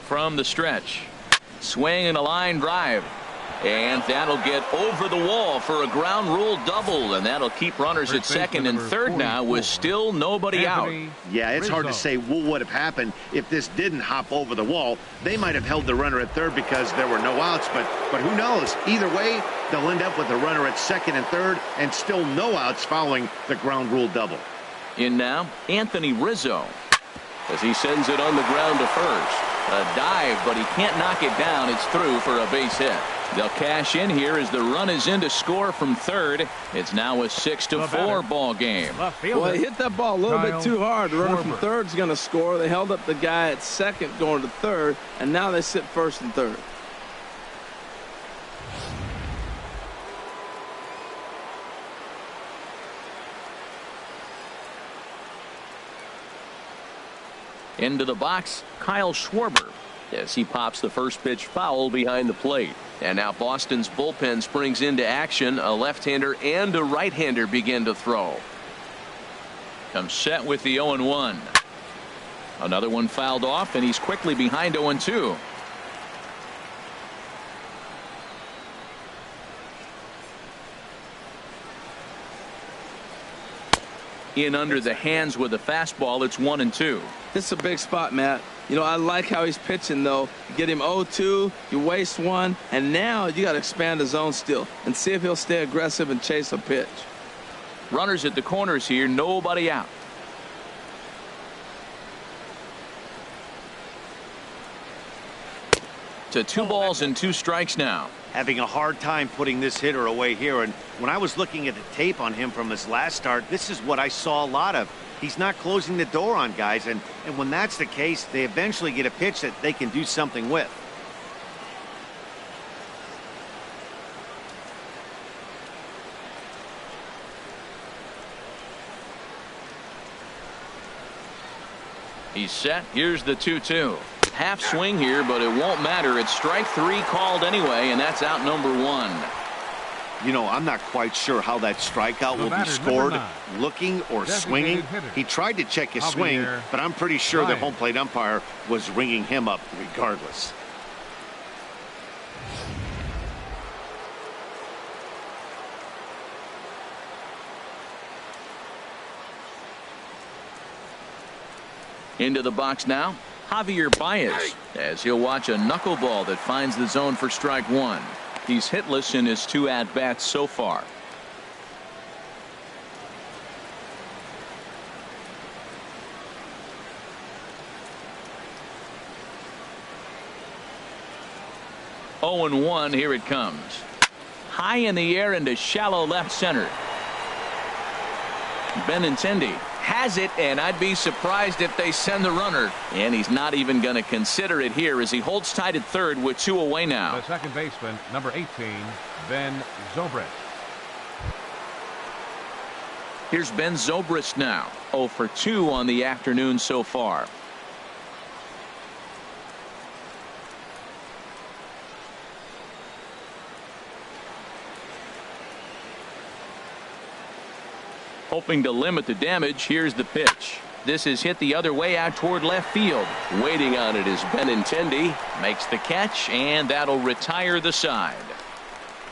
From the stretch, swing and a line drive, and that'll get over the wall for a ground rule double, and that'll keep runners at second and third now with still nobody out. Yeah, it's hard to say what would have happened if this didn't hop over the wall. They might have held the runner at third because there were no outs, but who knows? Either way, they'll end up with a runner at second and third and still no outs following the ground rule double. In now, Anthony Rizzo, as he sends it on the ground to first. A dive, but he can't knock it down. It's through for a base hit. They'll cash in here as the run is in to score from third. It's now a 6-4 ball game. Well, he hit that ball a little bit too hard. The runner from third's going to score. They held up the guy at second going to third, and now they sit first and third. Into the box, Kyle Schwarber, as he pops the first pitch foul behind the plate. And now Boston's bullpen springs into action. A left-hander and a right-hander begin to throw. Comes set with the 0-1. Another one fouled off, and he's quickly behind 0-2. In under the hands with a fastball. It's 1-2. This is a big spot, Matt. You know, I like how he's pitching, though. You get him 0-2, you waste one, and now you got to expand the zone still and see if he'll stay aggressive and chase a pitch. Runners at the corners here, nobody out. To 2 balls and 2 strikes now. Having a hard time putting this hitter away here, and when I was looking at the tape on him from his last start, this is what I saw a lot of. He's not closing the door on guys, and when that's the case, they eventually get a pitch that they can do something with. He's set. Here's the 2-2. Half swing here, but it won't matter. It's strike 3 called anyway, and that's out number 1. You know, I'm not quite sure how that strikeout will be scored, looking or swinging. He tried to check his swing, but I'm pretty sure the home plate umpire was ringing him up regardless. Into the box now, Javier Baez, as he'll watch a knuckleball that finds the zone for strike one. He's hitless in his 2 at-bats so far. Oh and 1, here it comes. High in the air into shallow left center. Benintendi has it, and I'd be surprised if they send the runner. And he's not even going to consider it here as he holds tight at third with 2 away now. The second baseman, number 18, Ben Zobrist. Here's Ben Zobrist now. 0 for 2 on the afternoon so far. Hoping to limit the damage. Here's the pitch. This is hit the other way out toward left field. Waiting on it is Benintendi. Makes the catch, and that'll retire the side.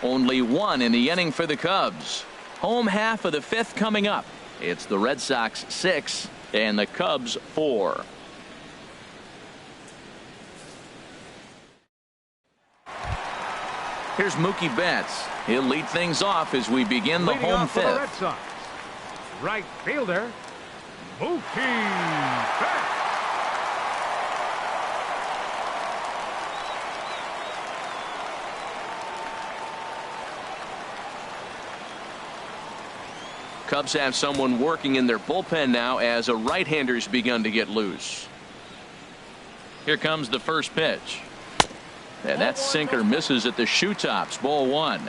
Only 1 in the inning for the Cubs. Home half of the 5th coming up. It's the Red Sox 6 and the Cubs 4. Here's Mookie Betts. He'll lead things off as we begin the Leading home off for the 5th. Red Sox, right fielder, Mookie Betts. Cubs have someone working in their bullpen now as a right-hander's begun to get loose. Here comes the first pitch. And that sinker misses at the shoe tops. Ball 1.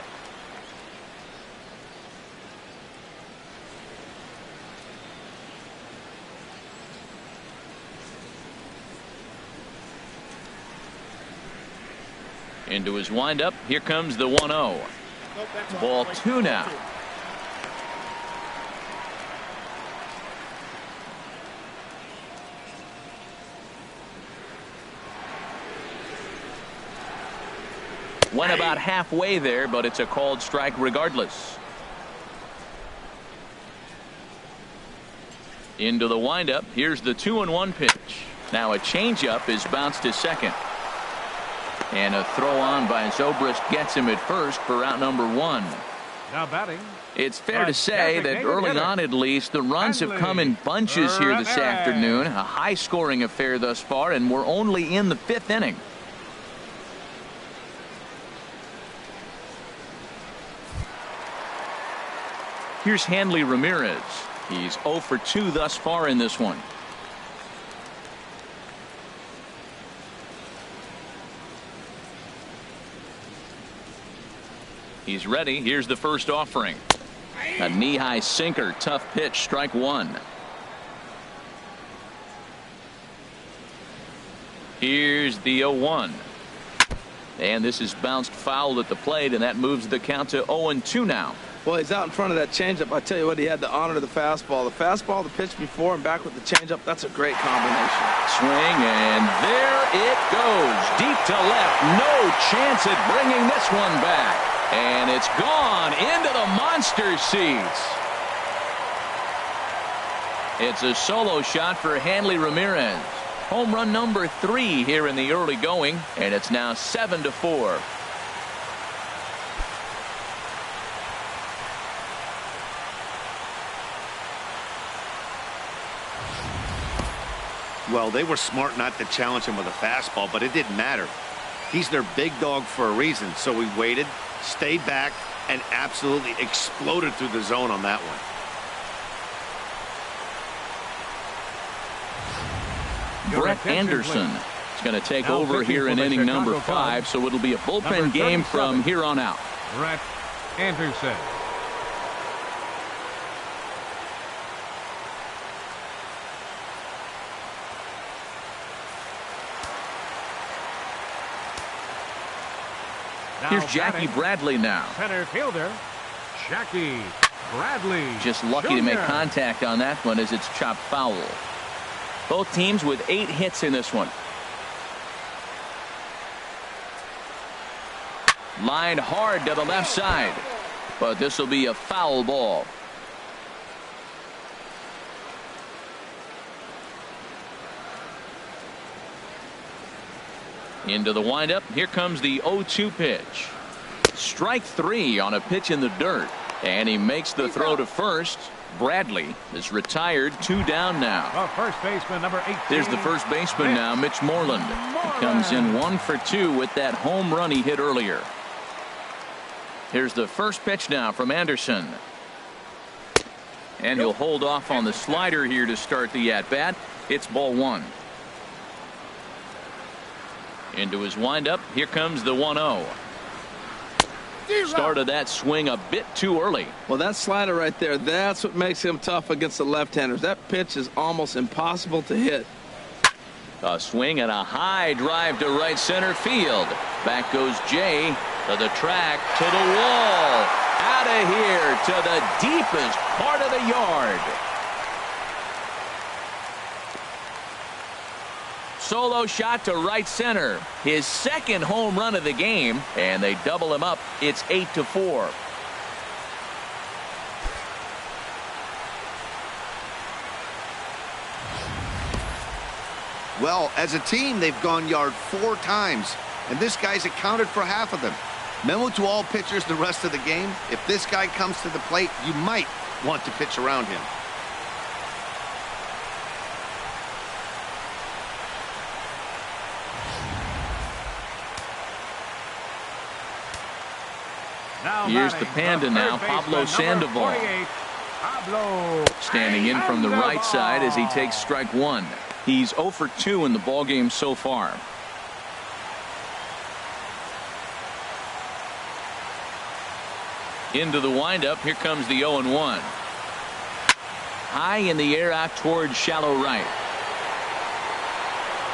Into his windup. Here comes the 1-0. Ball 2 now. Went about halfway there, but it's a called strike regardless. Into the windup. Here's the 2-1 pitch. Now a changeup is bounced to second. And a throw on by Zobrist gets him at first for out number 1. Now batting. It's fair to say that early on, at least, the runs have come in bunches here this afternoon. A high-scoring affair thus far, and we're only in the 5th inning. Here's Hanley Ramirez. He's 0 for 2 thus far in this one. He's ready. Here's the first offering. A knee-high sinker. Tough pitch. Strike 1. Here's the 0-1. And this is bounced foul at the plate, and that moves the count to 0-2 now. Well, he's out in front of that changeup. I tell you what, he had to honor the fastball. The fastball, the pitch before, and back with the changeup. That's a great combination. Swing, and there it goes. Deep to left. No chance at bringing this one back. And it's gone into the monster seats. It's a solo shot for Hanley Ramirez. Home run number 3 here in the early going, and it's now 7-4. Well, they were smart not to challenge him with a fastball, but it didn't matter. He's their big dog for a reason, so he waited, stayed back, and absolutely exploded through the zone on that one. Brett Anderson is going to take over here in inning number 5, so it'll be a bullpen game from here on out. Brett Anderson. Here's Jackie Bradley now. Center fielder, Jackie Bradley. Just lucky to make contact on that one as it's chopped foul. Both teams with 8 hits in this one. Lined hard to the left side, but this will be a foul ball. Into the windup. Here comes the 0-2 pitch. Strike 3 on a pitch in the dirt. And he makes the throw to first. Bradley is retired. 2 down now. The first baseman, number 18. Here's the first baseman now, Mitch Moreland. He comes in 1 for 2 with that home run he hit earlier. Here's the first pitch now from Anderson. And he'll hold off on the slider here to start the at-bat. It's ball 1. Into his windup. Here comes the 1-0. Started that swing a bit too early. Well, that slider right there, that's what makes him tough against the left-handers. That pitch is almost impossible to hit. A swing and a high drive to right center field. Back goes Jay to the track, to the wall. Out of here to the deepest part of the yard. Solo shot to right center. His second home run of the game, and they double him up. It's 8-4. Well, as a team, they've gone yard 4 times, and this guy's accounted for half of them. Memo to all pitchers the rest of the game: if this guy comes to the plate, you might want to pitch around him. Here's the Panda now, Pablo Sandoval. Standing in from the right side as he takes strike 1. He's 0 for 2 in the ballgame so far. Into the windup. Here comes the 0-1. High in the air out towards shallow right.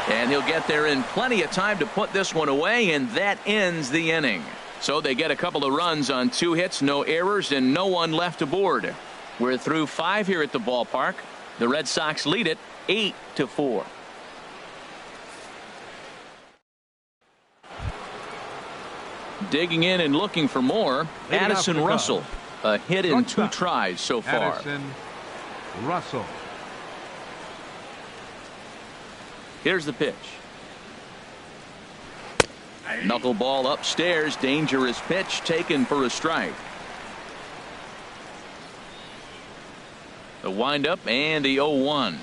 And he'll get there in plenty of time to put this one away, and that ends the inning. So they get a couple of runs on 2 hits, no errors, and no one left aboard. We're through 5 here at the ballpark. The Red Sox lead it 8-4. Digging in and looking for more, Addison Russell. A hit in 2 tries so far. Addison Russell. Here's the pitch. Knuckleball upstairs. Dangerous pitch taken for a strike. The windup and the 0-1.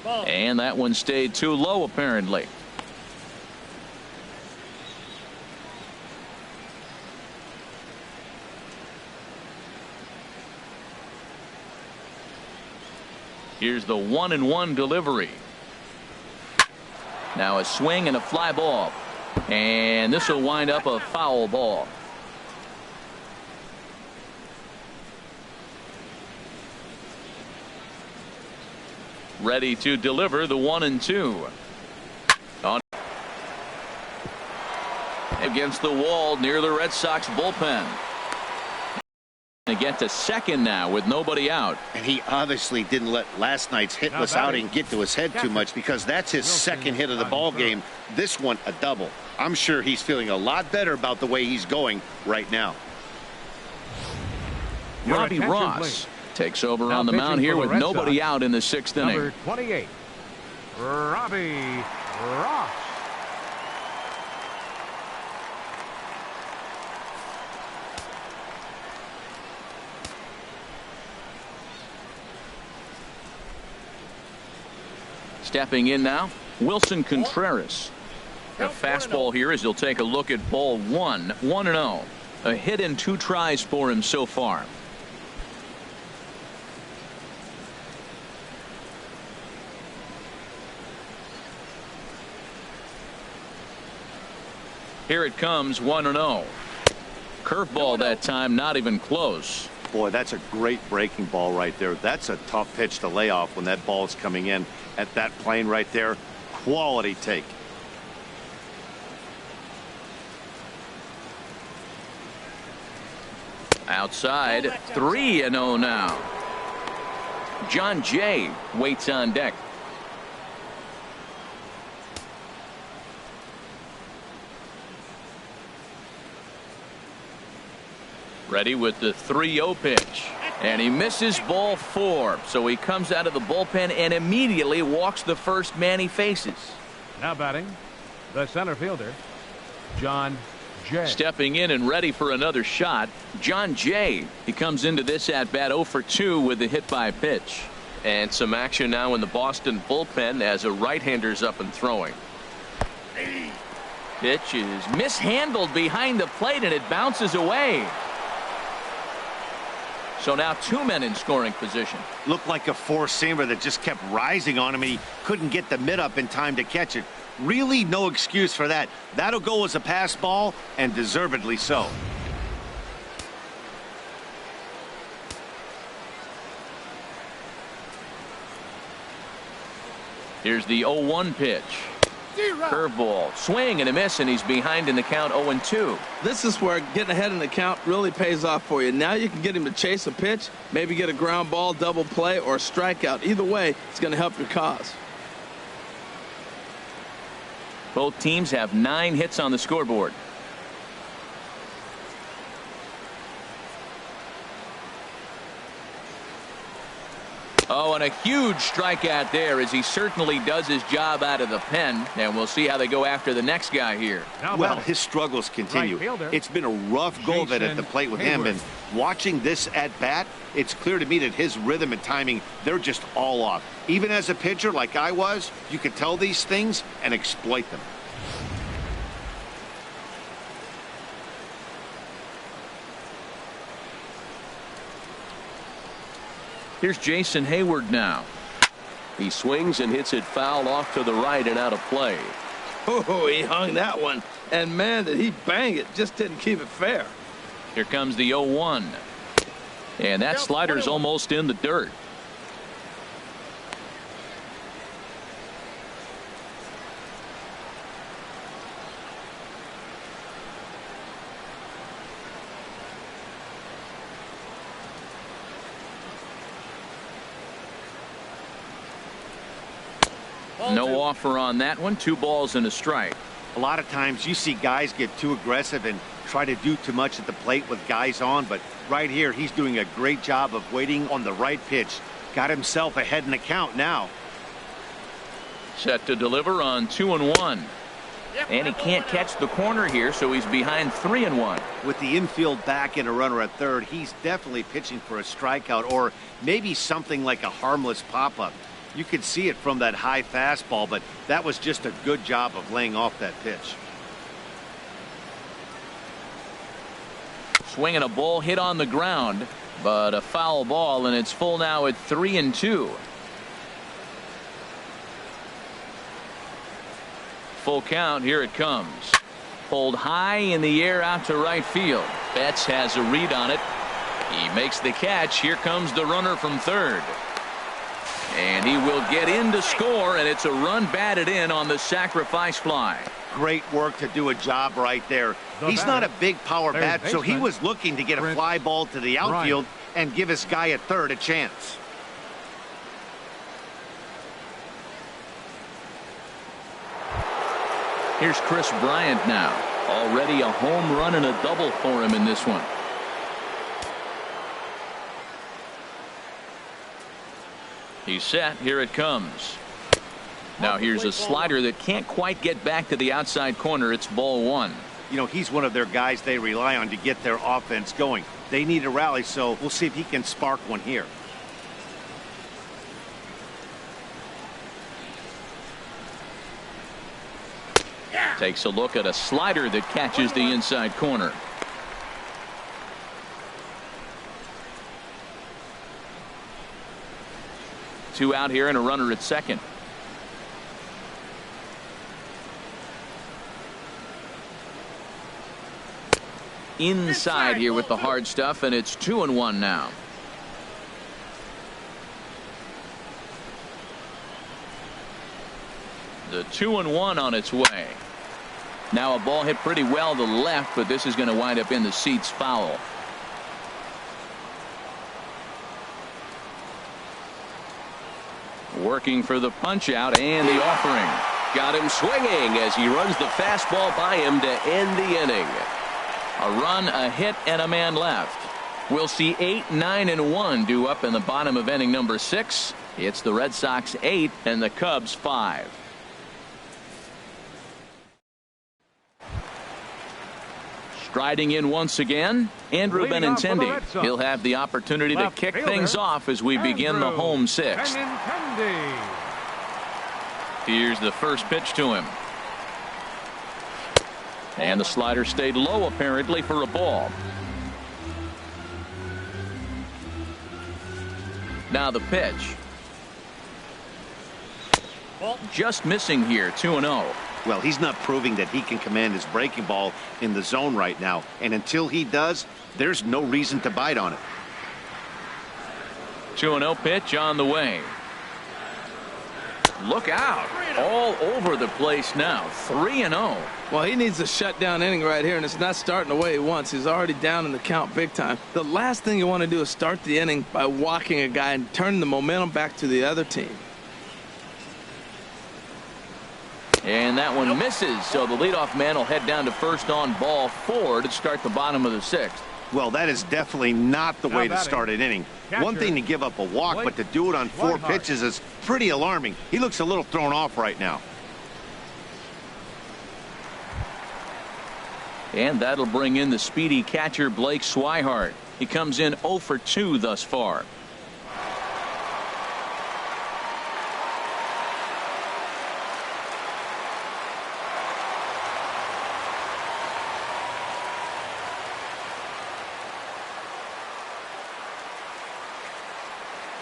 And that one stayed too low apparently. Here's the 1-1 delivery. Now a swing and a fly ball. And this will wind up a foul ball. Ready to deliver the 1-2. On against the wall near the Red Sox bullpen. To get to second now with nobody out. And he obviously didn't let last night's hitless outing get to his head too much, because that's his second hit of the ball game. This one a double. I'm sure he's feeling a lot better about the way he's going right now. Robbie Ross takes over on the mound here with nobody out in the 6th inning. Number 28, Robbie Ross. Stepping in now, Wilson Contreras. A fastball here as he'll take a look at ball 1. 1-0. A hit in 2 tries for him so far. Here it comes, 1-0. Curveball that time, not even close. Boy, that's a great breaking ball right there. That's a tough pitch to lay off when that ball is coming in at that plane right there. Quality take. Outside, 3-0 now. John Jay waits on deck. Ready with the 3-0 pitch. And he misses ball 4. So he comes out of the bullpen and immediately walks the first man he faces. Now batting, The center fielder, John Jay. Stepping in and ready for another shot, John Jay. He comes into this at bat 0 for 2 with a hit by pitch. And some action now in the Boston bullpen as a right-hander's up and throwing. Pitch is mishandled behind the plate and it bounces away. So now 2 men in scoring position. Looked like a four-seamer that just kept rising on him and he couldn't get the mid up in time to catch it. Really no excuse for that. That'll go as a pass ball, and deservedly so. Here's the 0-1 pitch. Curveball, swing and a miss, and he's behind in the count 0-2. This is where getting ahead in the count really pays off for you. Now you can get him to chase a pitch, maybe get a ground ball, double play, or a strikeout. Either way, it's going to help your cause. Both teams have 9 hits on the scoreboard. Oh, and a huge strikeout there as he certainly does his job out of the pen. And we'll see how they go after the next guy here. Well, his struggles continue. It's been a rough go of it at the plate with him. And watching this at bat, it's clear to me that his rhythm and timing, they're just all off. Even as a pitcher like I was, you could tell these things and exploit them. Here's Jason Hayward now. He swings and hits it foul off to the right and out of play. Oh, he hung that one. And, man, did he bang it. Just didn't keep it fair. Here comes the 0-1. And that slider's almost in the dirt. No offer on that one. 2 balls and a strike. A lot of times you see guys get too aggressive and try to do too much at the plate with guys on, but right here he's doing a great job of waiting on the right pitch. Got himself ahead in the count now. Set to deliver on 2-1. And he can't catch the corner here, so he's behind 3-1. With the infield back and a runner at third, he's definitely pitching for a strikeout or maybe something like a harmless pop-up. You could see it from that high fastball, but that was just a good job of laying off that pitch. Swinging a ball hit on the ground, but a foul ball, and it's full now at 3-2. Full count. Here it comes. Pulled high in the air out to right field. Betts has a read on it. He makes the catch. Here comes the runner from third. And he will get in to score, and it's a run batted in on the sacrifice fly. Great work to do a job right there. He's not a big power bat, so he was looking to get a fly ball to the outfield and give his guy at third a chance. Here's Chris Bryant now. Already a home run and a double for him in this one. He's set. Here it comes. Now here's a slider that can't quite get back to the outside corner. It's ball 1. You know, he's one of their guys they rely on to get their offense going. They need a rally, so we'll see if he can spark one here. Takes a look at a slider that catches the inside corner. Two out here and a runner at second. Inside here with the hard stuff, and it's 2-1 now. The 2-1 on its way. Now a ball hit pretty well to the left, but this is going to wind up in the seats foul. Working for the punch out and the offering. Got him swinging as he runs the fastball by him to end the inning. A run, a hit, and a man left. We'll see 8, 9, and 1 due up in the bottom of inning number 6. It's the Red Sox 8 and the Cubs 5. Striding in once again, Andrew Leading off for the Benintendi. Red Sox, He'll have the opportunity to left kick fielder, things off as we begin the Andrew home sixth. Benintendi. Here's the first pitch to him. And the slider stayed low apparently for a ball. Now the pitch. Just missing here, 2-0. Well, he's not proving that he can command his breaking ball in the zone right now. And until he does, there's no reason to bite on it. 2-0 pitch on the way. Look out. All over the place now. 3-0. Well, he needs a shutdown inning right here, and it's not starting the way he wants. He's already down in the count big time. The last thing you want to do is start the inning by walking a guy and turn the momentum back to the other team. And that one misses, so the leadoff man will head down to first on ball 4 to start the bottom of the 6th. Well, that is definitely not the way to start an inning. One thing to give up a walk, but to do it on 4 pitches is pretty alarming. He looks a little thrown off right now. And that'll bring in the speedy catcher Blake Swihart. He comes in 0 for 2 thus far.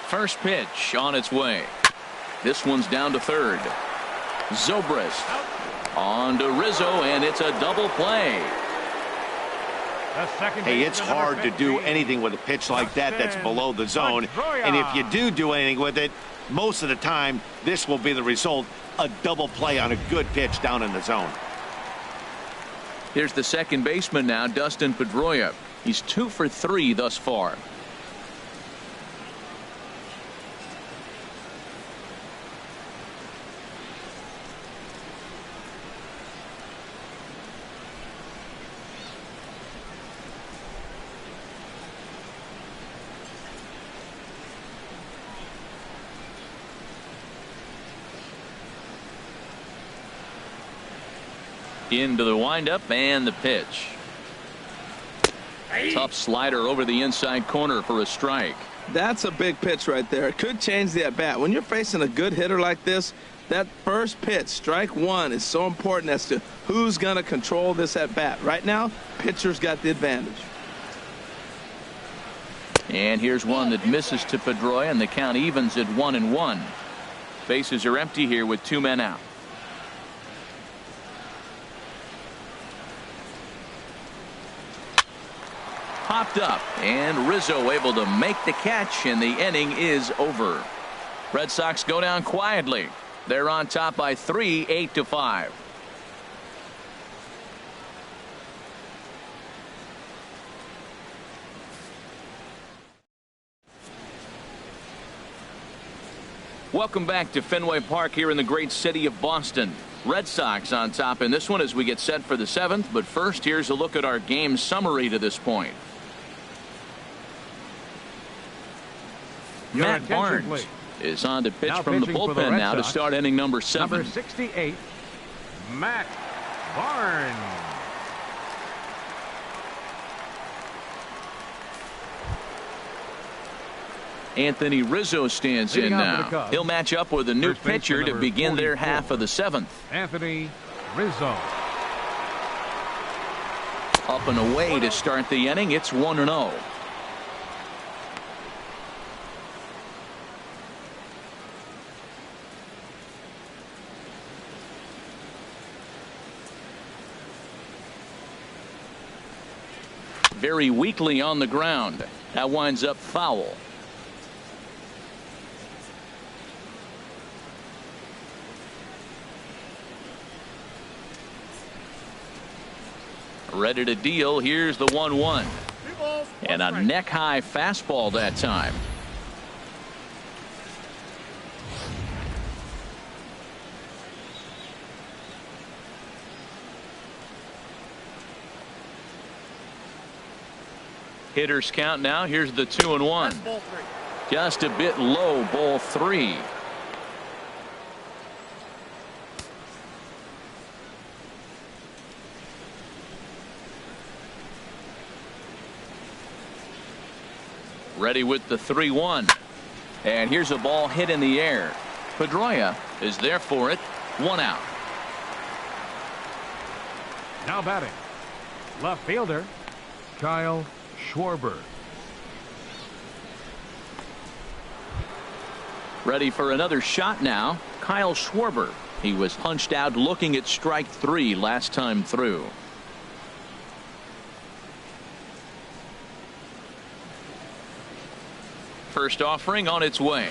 First pitch on its way. This one's down to third. Zobrist on to Rizzo, and it's a double play. Hey, it's hard to do anything with a pitch like that that's below the zone. And if you do anything with it, most of the time, this will be the result. A double play on a good pitch down in the zone. Here's the second baseman now, Dustin Pedroia. He's 2 for 3 thus far. Into the windup and the pitch. Tough slider over the inside corner for a strike. That's a big pitch right there. It could change the at-bat. When you're facing a good hitter like this, that first pitch, strike 1, is so important as to who's going to control this at-bat. Right now, pitcher's got the advantage. And here's one that misses to Pedroia, and the count evens at 1-1. Bases are empty here with 2 men out. Popped up, and Rizzo able to make the catch, and the inning is over. Red Sox go down quietly. They're on top by 3, 8-5. Welcome back to Fenway Park here in the great city of Boston. Red Sox on top in this one as we get set for the 7th. But first, here's a look at our game summary to this point. Matt Barnes is on to pitch from the bullpen now to start inning number 7. Number 68, Matt Barnes. Anthony Rizzo stands in now. He'll match up with a new pitcher to begin their half of the 7th. Anthony Rizzo. Up and away to start the inning. It's 1-0. Very weakly on the ground. That winds up foul. Ready to deal. Here's the 1-1. And a neck-high fastball that time. Hitters count now. Here's the 2-1. Just a bit low, ball 3. Ready with the 3-1. And here's a ball hit in the air. Pedroia is there for it. 1 out. Now batting, left fielder, Kyle Schwarber. Ready for another shot now. Kyle Schwarber. He was punched out looking at strike 3 last time through. First offering on its way.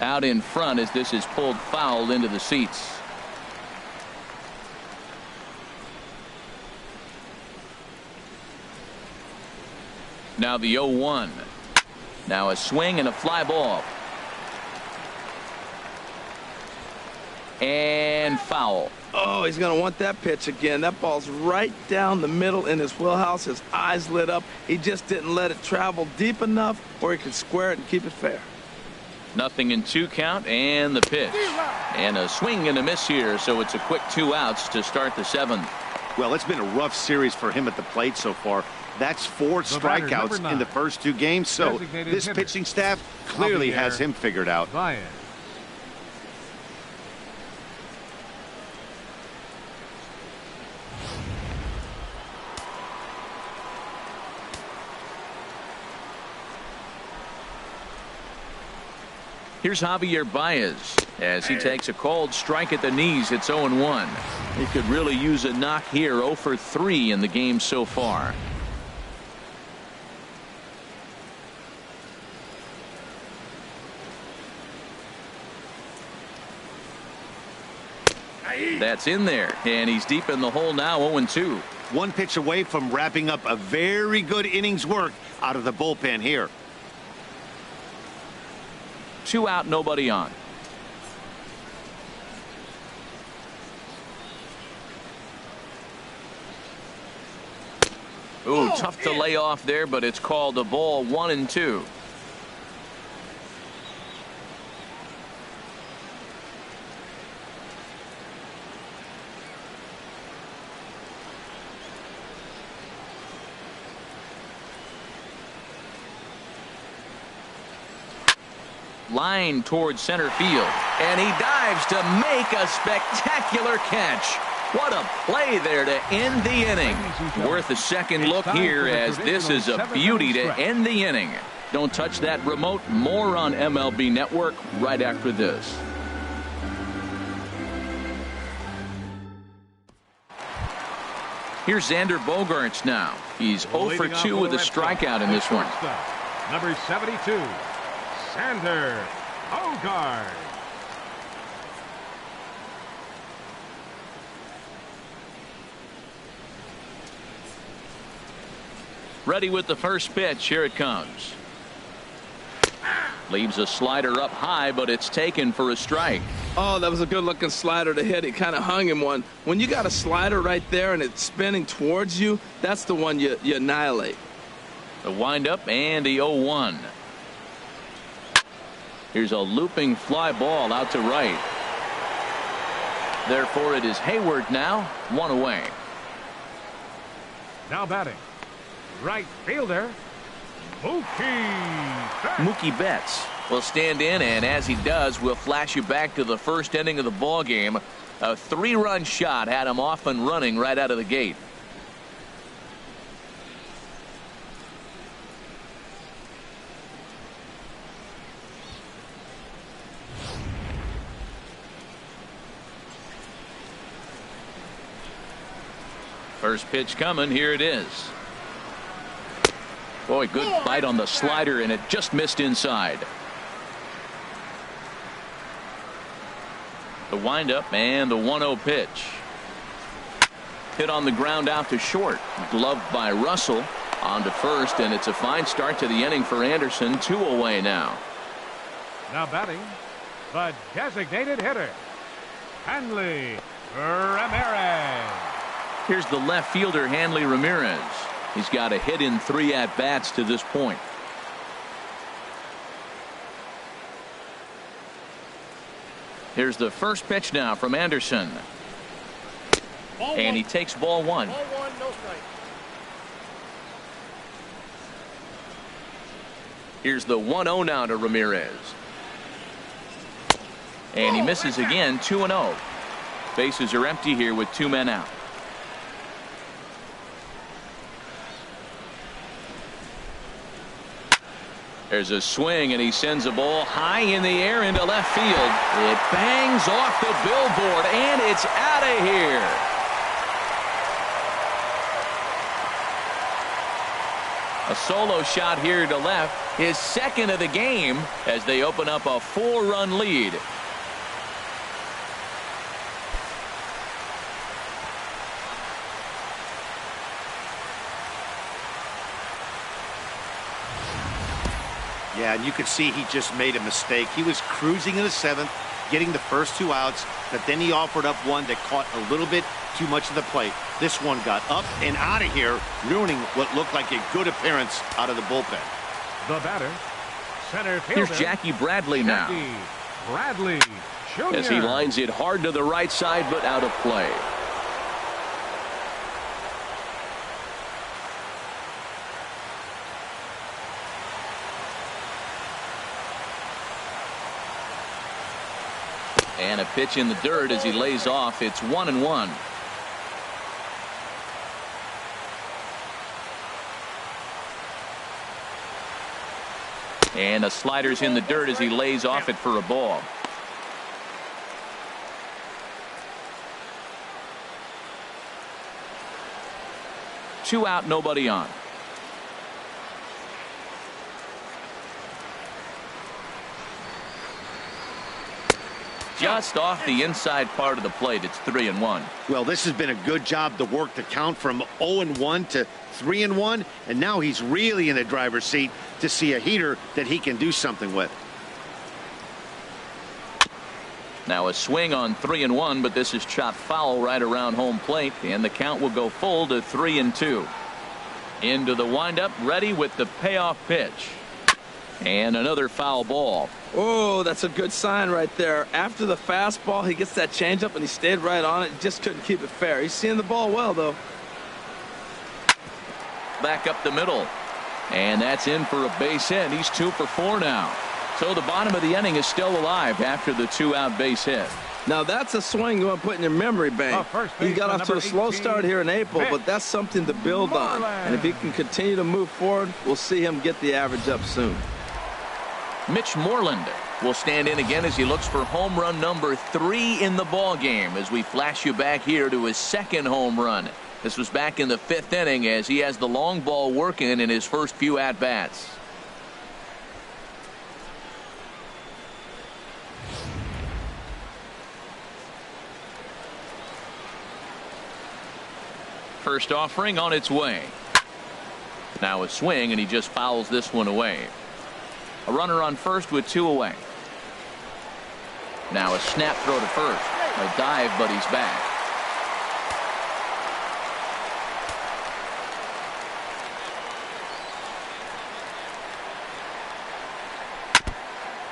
Out in front as this is pulled foul into the seats. Now the 0-1. Now a swing and a fly ball. And foul. Oh, he's going to want that pitch again. That ball's right down the middle in his wheelhouse. His eyes lit up. He just didn't let it travel deep enough where he could square it and keep it fair. 0-2 count and the pitch. And a swing and a miss here, so it's a quick 2 outs to start the 7th. Well, it's been a rough series for him at the plate so far. That's 4 strikeouts in the first 2 games, so this pitching staff clearly has him figured out. Here's Javier Baez as he takes a cold strike at the knees. It's 0-1. He could really use a knock here. 0 for 3 in the game so far. That's in there, and he's deep in the hole now. 0-2. 1 pitch away from wrapping up a very good innings work out of the bullpen here. 2 out, nobody on. Ooh, tough to lay off there, but it's called a ball. 1-2. Line towards center field, and he dives to make a spectacular catch. What a play there to end the inning. Worth a second look here, as this is a beauty to end the inning. Don't touch that remote. More on MLB Network right after this. Here's Xander Bogaerts now. He's 0 for 2 with a strikeout in this one. Number 72. Xander Bogaerts. Ready with the first pitch. Here it comes. Leaves a slider up high, but it's taken for a strike. Oh, that was a good looking slider to hit. He kind of hung him one. When you got a slider right there and it's spinning towards you, that's the one you annihilate. The windup and the 0-1. Here's a looping fly ball out to right. Therefore, it is Hayward now, 1 away. Now batting, right fielder, Mookie Betts will stand in, and as he does, we'll flash you back to the first inning of the ball game. A 3-run shot had him off and running right out of the gate. First pitch coming. Here it is. Boy, good bite on the slider, and it just missed inside. The windup and the 1-0 pitch. Hit on the ground out to short. Gloved by Russell. On to first, and it's a fine start to the inning for Anderson. 2 away now. Now batting, the designated hitter, Hanley Ramirez. Here's the left fielder, Hanley Ramirez. He's got a hit in 3 at-bats to this point. Here's the first pitch now from Anderson. And he takes ball 1. Ball 1, no strike. Here's the 1-0 now to Ramirez. And he misses again, 2-0. Bases are empty here with 2 men out. There's a swing, and he sends a ball high in the air into left field. It bangs off the billboard, and it's out of here. A solo shot here to left, his second of the game, as they open up a 4-run lead. Yeah, and you could see he just made a mistake. He was cruising in the 7th, getting the first 2 outs, but then he offered up one that caught a little bit too much of the plate. This one got up and out of here, ruining what looked like a good appearance out of the bullpen. The batter, center fielder. Here's Jackie Bradley now. Jackie Bradley Jr. As he lines it hard to the right side, but out of play. And a pitch in the dirt as he lays off. It's 1-1. And a slider's in the dirt as he lays off it for a ball. Two out, nobody on. Just off the inside part of the plate. It's 3-1. Well, this has been a good job to work the count from 0-1 to 3-1, and now he's really in the driver's seat to see a heater that he can do something with. Now a swing on 3-1, but this is chopped foul right around home plate, and the count will go full to 3-2. Into the windup, ready with the payoff pitch. And another foul ball. Oh, that's a good sign right there. After the fastball, he gets that changeup, and he stayed right on it. Just couldn't keep it fair. He's seeing the ball well, though. Back up the middle. And that's in for a base hit. He's 2 for 4 now. So the bottom of the inning is still alive after the 2-out base hit. Now that's a swing you want to put in your memory bank. He got off to a slow start here in April, but that's something to build on. And if he can continue to move forward, we'll see him get the average up soon. Mitch Moreland will stand in again as he looks for home run number 3 in the ball game, as we flash you back here to his second home run. This was back in the 5th inning as he has the long ball working in his first few at-bats. First offering on its way. Now a swing, and he just fouls this one away. A runner on first with 2 away. Now a snap throw to first. A dive, but he's back.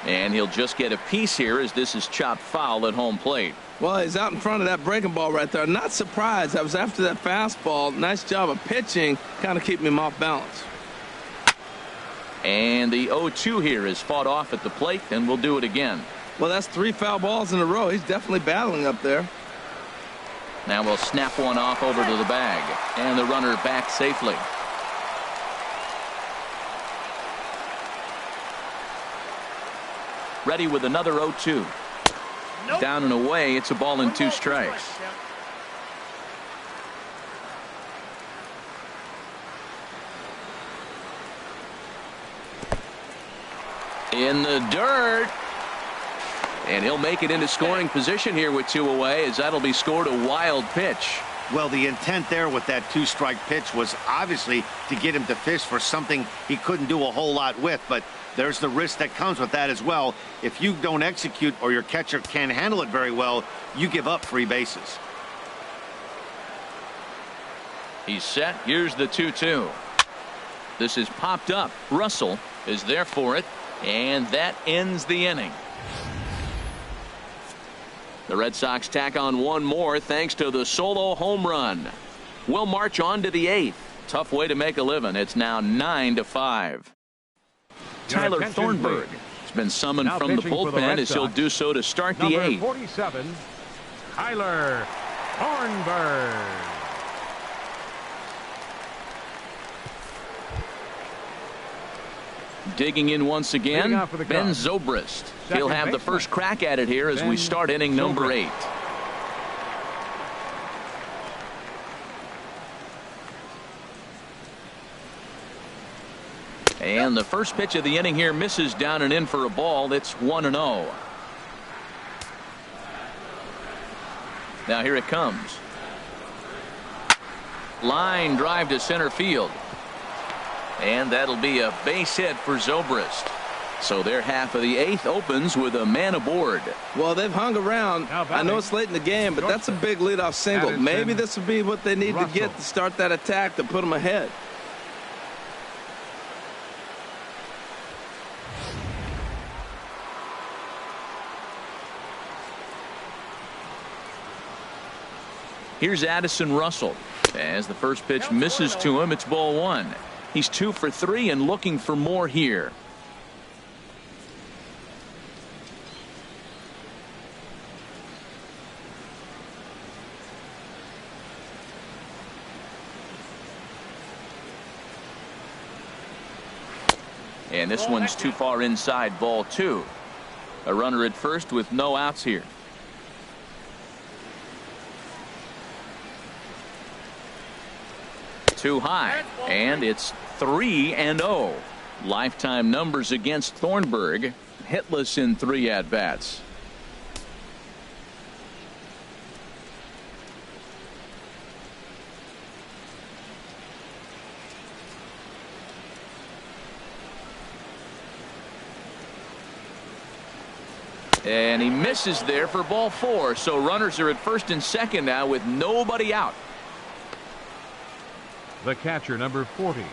And he'll just get a piece here as this is chopped foul at home plate. Well, he's out in front of that breaking ball right there. Not surprised. That was after that fastball. Nice job of pitching, kind of keeping him off balance. And the 0-2 here is fought off at the plate, and we'll do it again. Well, that's 3 foul balls in a row. He's definitely battling up there. Now we'll snap one off over to the bag, and the runner back safely. Ready with another 0-2. Nope. Down and away. It's a ball and 2 strikes. In the dirt. And he'll make it into scoring position here with 2 away, as that'll be scored a wild pitch. Well, the intent there with that 2-strike pitch was obviously to get him to fish for something he couldn't do a whole lot with, but there's the risk that comes with that as well. If you don't execute or your catcher can't handle it very well, you give up free bases. He's set. Here's the 2-2. This is popped up. Russell is there for it, and that ends the inning. The Red Sox tack on one more thanks to the solo home run. We'll march on to the 8th. Tough way to make a living. It's now 9-5. Tyler attention, Thornburg please. has been summoned Now from the pitching for the bullpen Red as he'll Sox, do so to start the Number 8th. 47, Tyler Thornburg. Digging in once again, Leading off for the Ben Cubs. Zobrist. Second He'll have the baseman. first crack at it here as we Ben start inning number Zobrist. 8. And the first pitch of the inning here misses down and in for a ball. It's 1-0. Now here it comes. Line drive to center field. And that'll be a base hit for Zobrist. So their half of the 8th opens with a man aboard. Well, they've hung around. Now I know it's late in the game, but that's a big leadoff single. Addison Maybe this will be what they need to get Russell. to start that attack to put them ahead. Here's Addison Russell. As the first pitch misses to him, it's ball 1. He's 2 for 3 and looking for more here. And this one's too far inside, ball 2. A runner at first with no outs here. Too high, and it's 3-0. Lifetime numbers against Thornburg. Hitless in 3 at-bats. And he misses there for ball 4. So runners are at first and second now with nobody out. The catcher, number 40,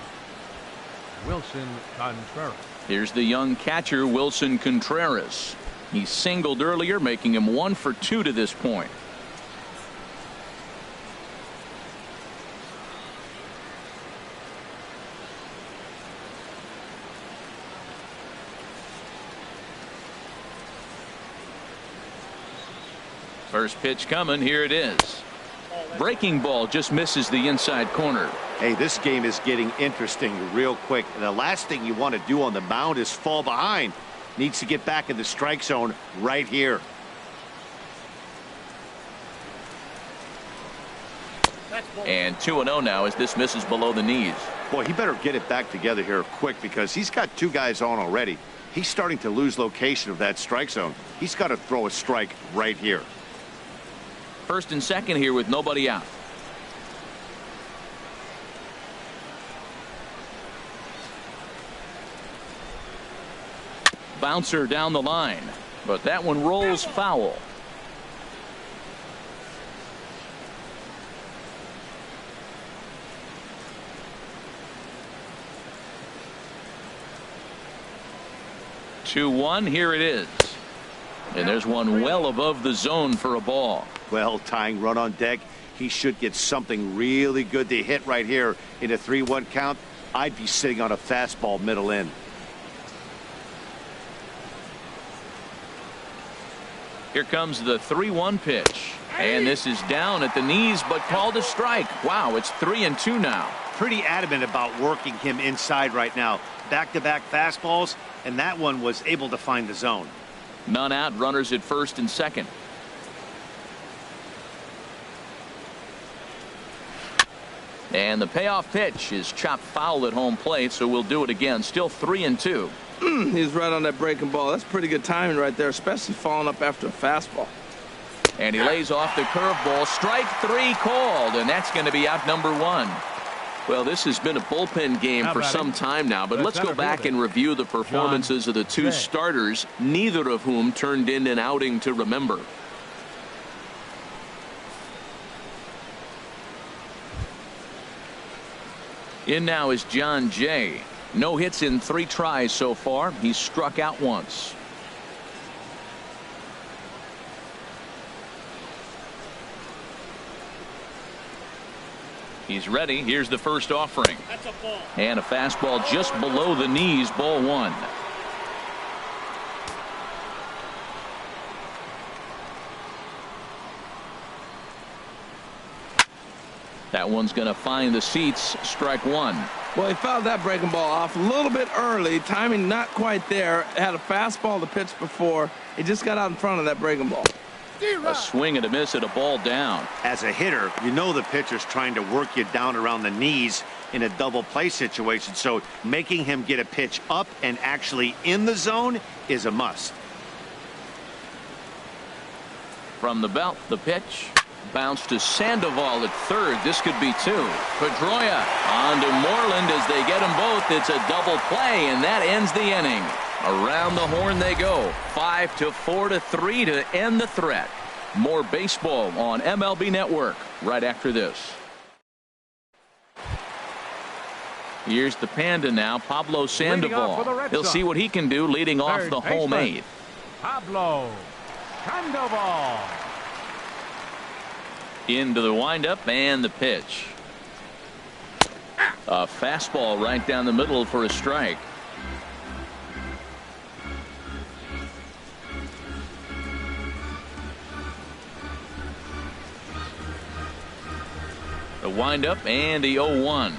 Wilson Contreras. Here's the young catcher, Wilson Contreras. He singled earlier, making him 1 for 2 to this point. First pitch coming. Here it is. Breaking ball just misses the inside corner. Hey, this game is getting interesting real quick. And the last thing you want to do on the mound is fall behind. Needs to get back in the strike zone right here. And 2-0 now as this misses below the knees. Boy, he better get it back together here quick because he's got 2 guys on already. He's starting to lose location of that strike zone. He's got to throw a strike right here. First and second here with nobody out. Bouncer down the line, but that one rolls foul. Two-one, here it is. And there's one well above the zone for a ball. Well, tying run on deck. He should get something really good to hit right here in a 3-1 count. I'd be sitting on a fastball middle in. Here comes the 3-1 pitch. And this is down at the knees, but called a strike. Wow, it's 3-2 now. Pretty adamant about working him inside right now. Back-to-back fastballs, and that one was able to find the zone. None out, runners at first and second. And the payoff pitch is chopped foul at home plate, so we'll do it again. Still 3-2. He's right on that breaking ball. That's pretty good timing right there, especially following up after a fastball. And he lays off the curveball. Strike 3 called, and that's going to be out number 1. Well, this has been a bullpen game for some time now, but let's go back and review the performances of the 2 starters, neither of whom turned in an outing to remember. In now is John Jay. No hits in 3 tries so far. He's struck out once. He's ready. Here's the first offering. And a fastball just below the knees, ball one. That one's going to find the seats. Strike one. Well, he fouled that breaking ball off a little bit early. Timing not quite there. Had a fastball to pitch before. He just got out in front of that breaking ball. A swing and a miss at a ball down. As a hitter, you know the pitcher's trying to work you down around the knees in a double play situation. So making him get a pitch up and actually in the zone is a must. From the belt, the pitch. Bounce to Sandoval at third. This could be two. Pedroia on to Moreland as they get them both. It's a double play, and that ends the inning. Around the horn they go. 5-4-3 to end the threat. More baseball on MLB Network right after this. Here's the Panda now, Pablo Sandoval. He'll see what he can do leading off the home eighth. Pablo Sandoval. Into the windup and the pitch. A fastball right down the middle for a strike. The windup and the 0-1.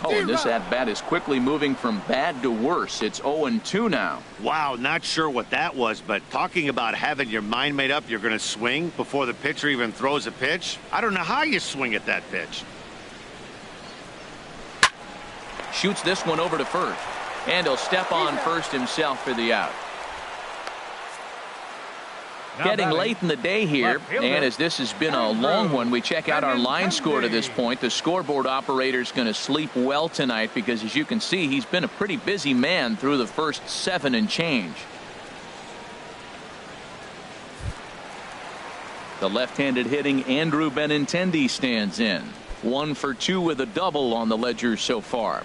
Oh, and this at-bat is quickly moving from bad to worse. It's 0-2 now. Wow, not sure what that was, but talking about having your mind made up you're going to swing before the pitcher even throws a pitch. I don't know how you swing at that pitch. Shoots this one over to first. And he'll step on first himself for the out. Getting late in the day here, and as this has been a long one, we check out our line score to this point. The scoreboard operator's going to sleep well tonight because, as you can see, he's been a pretty busy man through the first 7 and change. The left-handed hitting Andrew Benintendi stands in. 1 for 2 with a double on the ledger so far.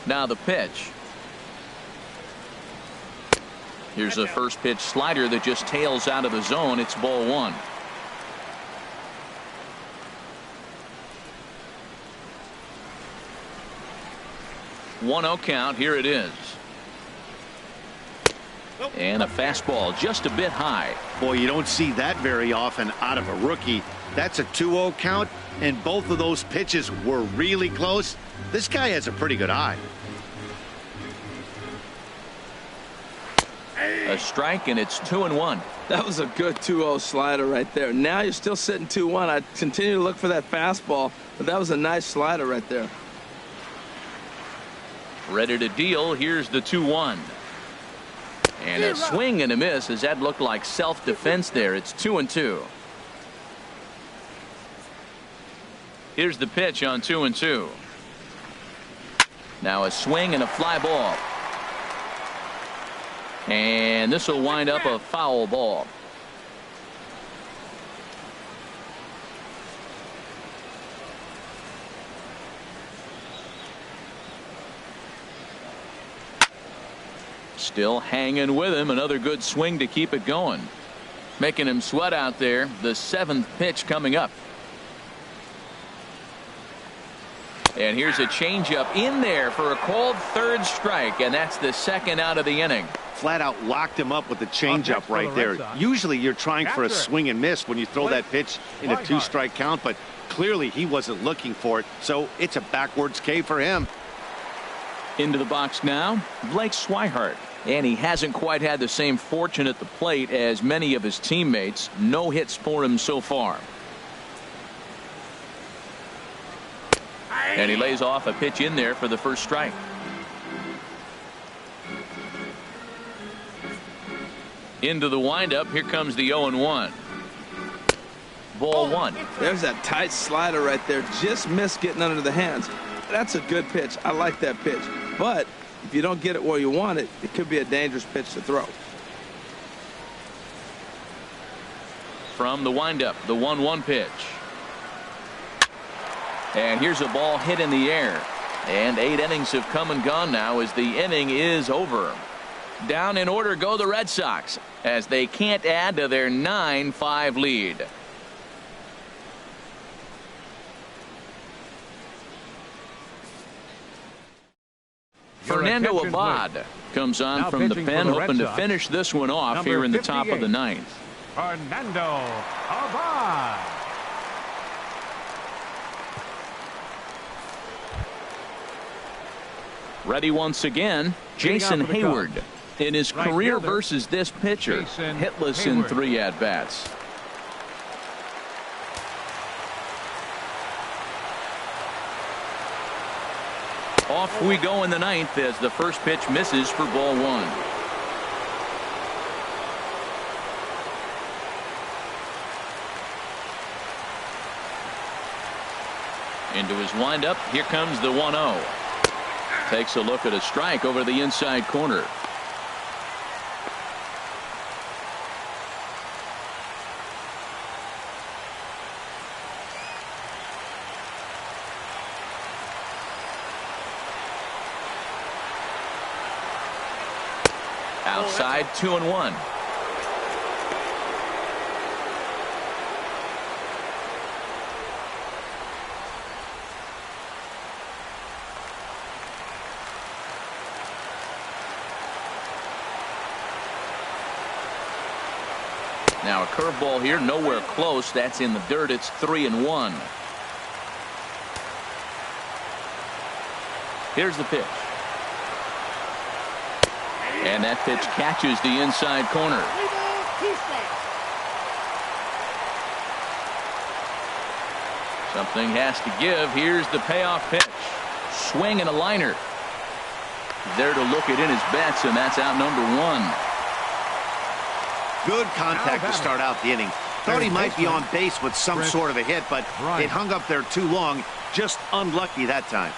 Now the pitch. Here's a first pitch slider that just tails out of the zone. It's ball one. One 0 count. Here it is. And a fastball just a bit high. Boy, you don't see that very often out of a rookie. That's a 2-0 count, and both of those pitches were really close. This guy has a pretty good eye. A strike, and it's 2-1. That was a good 2-0 slider right there. Now you're still sitting 2-1. I continue to look for that fastball, but that was a nice slider right there. Ready to deal. Here's the 2-1. And a swing and a miss, as that looked like self-defense there. It's 2-2. Here's the pitch on 2-2. Now a swing and a fly ball. And this will wind up a foul ball. Still hanging with him. Another good swing to keep it going. Making him sweat out there. The 7th pitch coming up. And here's a changeup in there for a called third strike, and that's the 2nd out of the inning. Flat out locked him up with the changeup right there. Usually you're trying for a swing and miss when you throw that pitch in a 2-strike count, but clearly he wasn't looking for it, so it's a backwards K for him. Into the box now, Blake Swihart. And he hasn't quite had the same fortune at the plate as many of his teammates. No hits for him so far. And he lays off a pitch in there for the first strike. Into the windup. Here comes the 0-1. Ball one. There's that tight slider right there. Just missed getting under the hands. That's a good pitch. I like that pitch. But if you don't get it where you want it, it could be a dangerous pitch to throw. From the windup, the 1-1 pitch. And here's a ball hit in the air. And 8 innings have come and gone now as the inning is over. Down in order go the Red Sox as they can't add to their 9-5 lead. Fernando Abad comes on from the pen, hoping to finish this one off here in the top of the ninth. Fernando Abad. Ready once again, Jason Hayward. In his career versus this pitcher, hitless in 3 at-bats. Off we go in the ninth as the first pitch misses for ball 1. Into his windup, here comes the 1-0. Takes a look at a strike over the inside corner. Outside, 2-1. Now a curveball here, nowhere close. That's in the dirt. It's 3-1. Here's the pitch. And that pitch catches the inside corner. Something has to give. Here's the payoff pitch. Swing and a liner. There to look it in his bets, and that's out number 1. Good contact to start out the inning. Thought he might be on base with some sort of a hit, but it hung up there too long. Just unlucky that time.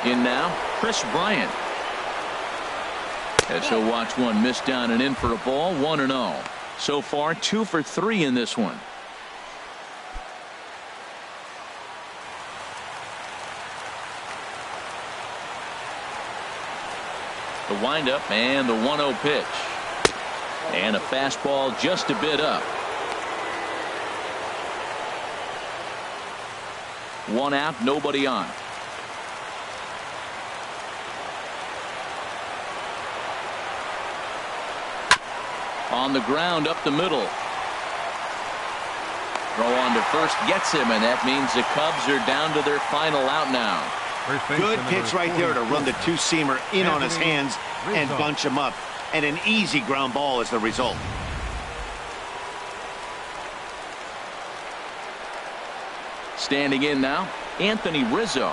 In now, Chris Bryant. As he'll watch one miss down and in for a ball. 1-0. So far 2 for 3 in this one. The windup and the 1-0 pitch. And a fastball just a bit up. 1 out, nobody on. On the ground up the middle. Throw on to first gets him, and that means the Cubs are down to their final out now. Good pitch right there to run the two-seamer in on his hands and bunch him up. And an easy ground ball is the result. Standing in now, Anthony Rizzo.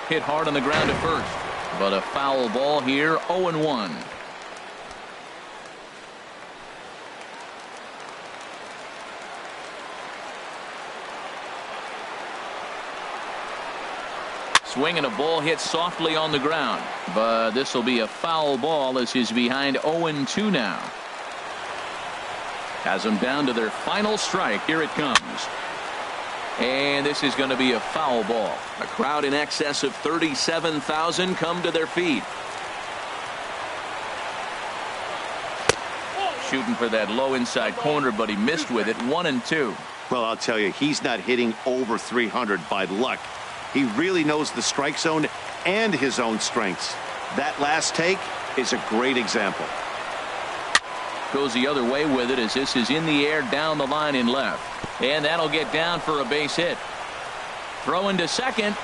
Hit hard on the ground at first, but a foul ball here. 0-1. Swing and a ball hit softly on the ground, but this will be a foul ball as he's behind 0-2 now. Has them down to their final strike. Here it comes. And this is going to be a foul ball. A crowd in excess of 37,000 come to their feet. Shooting for that low inside corner, but he missed with it. 1-2. Well, I'll tell you, he's not hitting over 300 by luck. He really knows the strike zone and his own strengths. That last take is a great example. Goes the other way with it as this is in the air down the line in left. And that'll get down for a base hit. Throwing to second,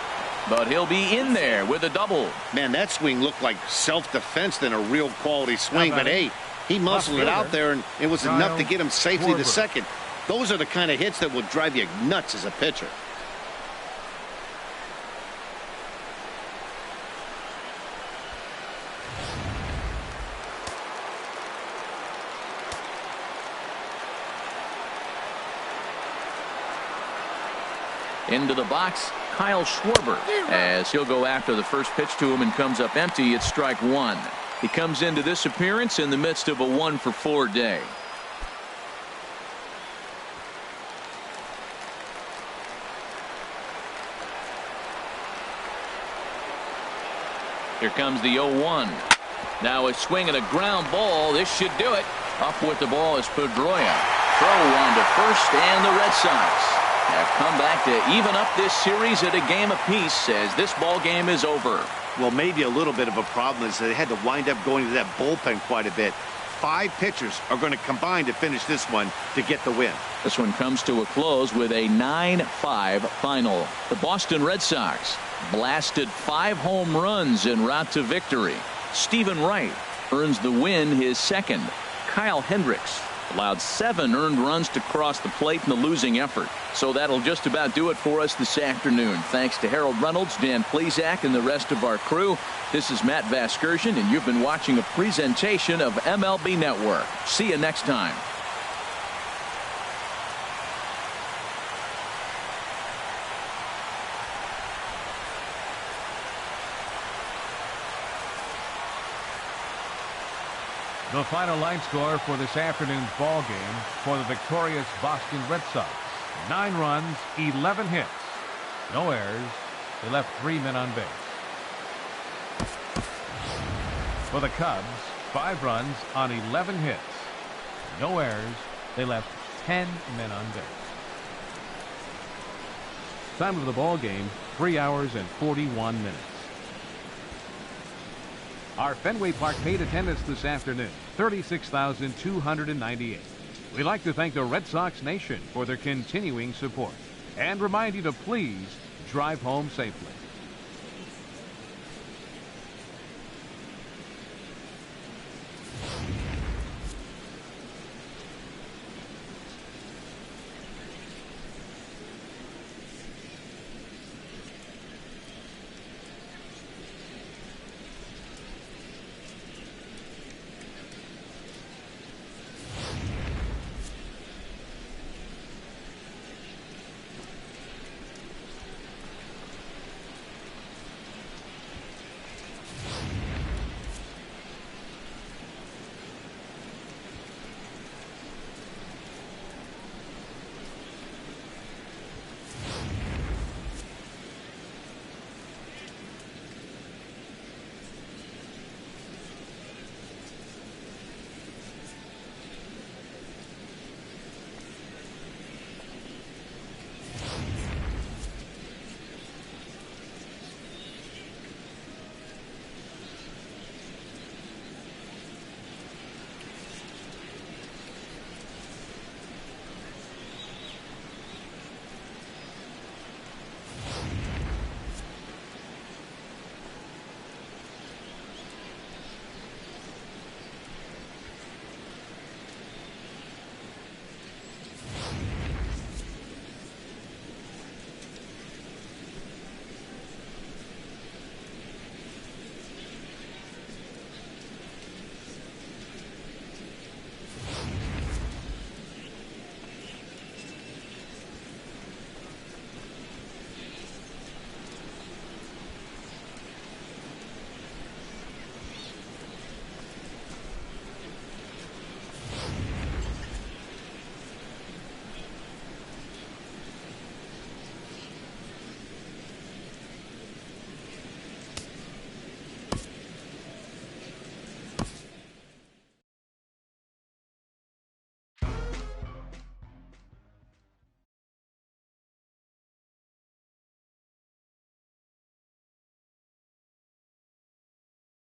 but he'll be in there with a double. Man, that swing looked like self-defense than a real quality swing. But hey, he muscled it out there, and it was enough to get him safely to second. Those are the kind of hits that will drive you nuts as a pitcher. Into the box, Kyle Schwarber, as he'll go after the first pitch to him and comes up empty. It's strike 1. He comes into this appearance in the midst of a 1-for-4 day. Here comes the 0-1. Now a swing and a ground ball. This should do it. Up with the ball is Pedroia. Throw on to first, and the Red Sox have come back to even up this series at a game apiece as this ball game is over. Well, maybe a little bit of a problem is they had to wind up going to that bullpen quite a bit. 5 pitchers are going to combine to finish this one to get the win. This one comes to a close with a 9-5 final. The Boston Red Sox blasted 5 home runs en route to victory. Stephen Wright earns the win, his second. Kyle Hendricks allowed 7 earned runs to cross the plate in the losing effort. So that'll just about do it for us this afternoon. Thanks to Harold Reynolds, Dan Plesac, and the rest of our crew. This is Matt Vasgersian, and you've been watching a presentation of MLB Network. See you next time. The final line score for this afternoon's ball game for the victorious Boston Red Sox: 9 runs, 11 hits, no errors. They left 3 men on base. For the Cubs, 5 runs on 11 hits, no errors. They left 10 men on base. Time of the ball game, 3 hours and 41 minutes. Our Fenway Park paid attendance this afternoon, 36,298. We'd like to thank the Red Sox Nation for their continuing support and remind you to please drive home safely.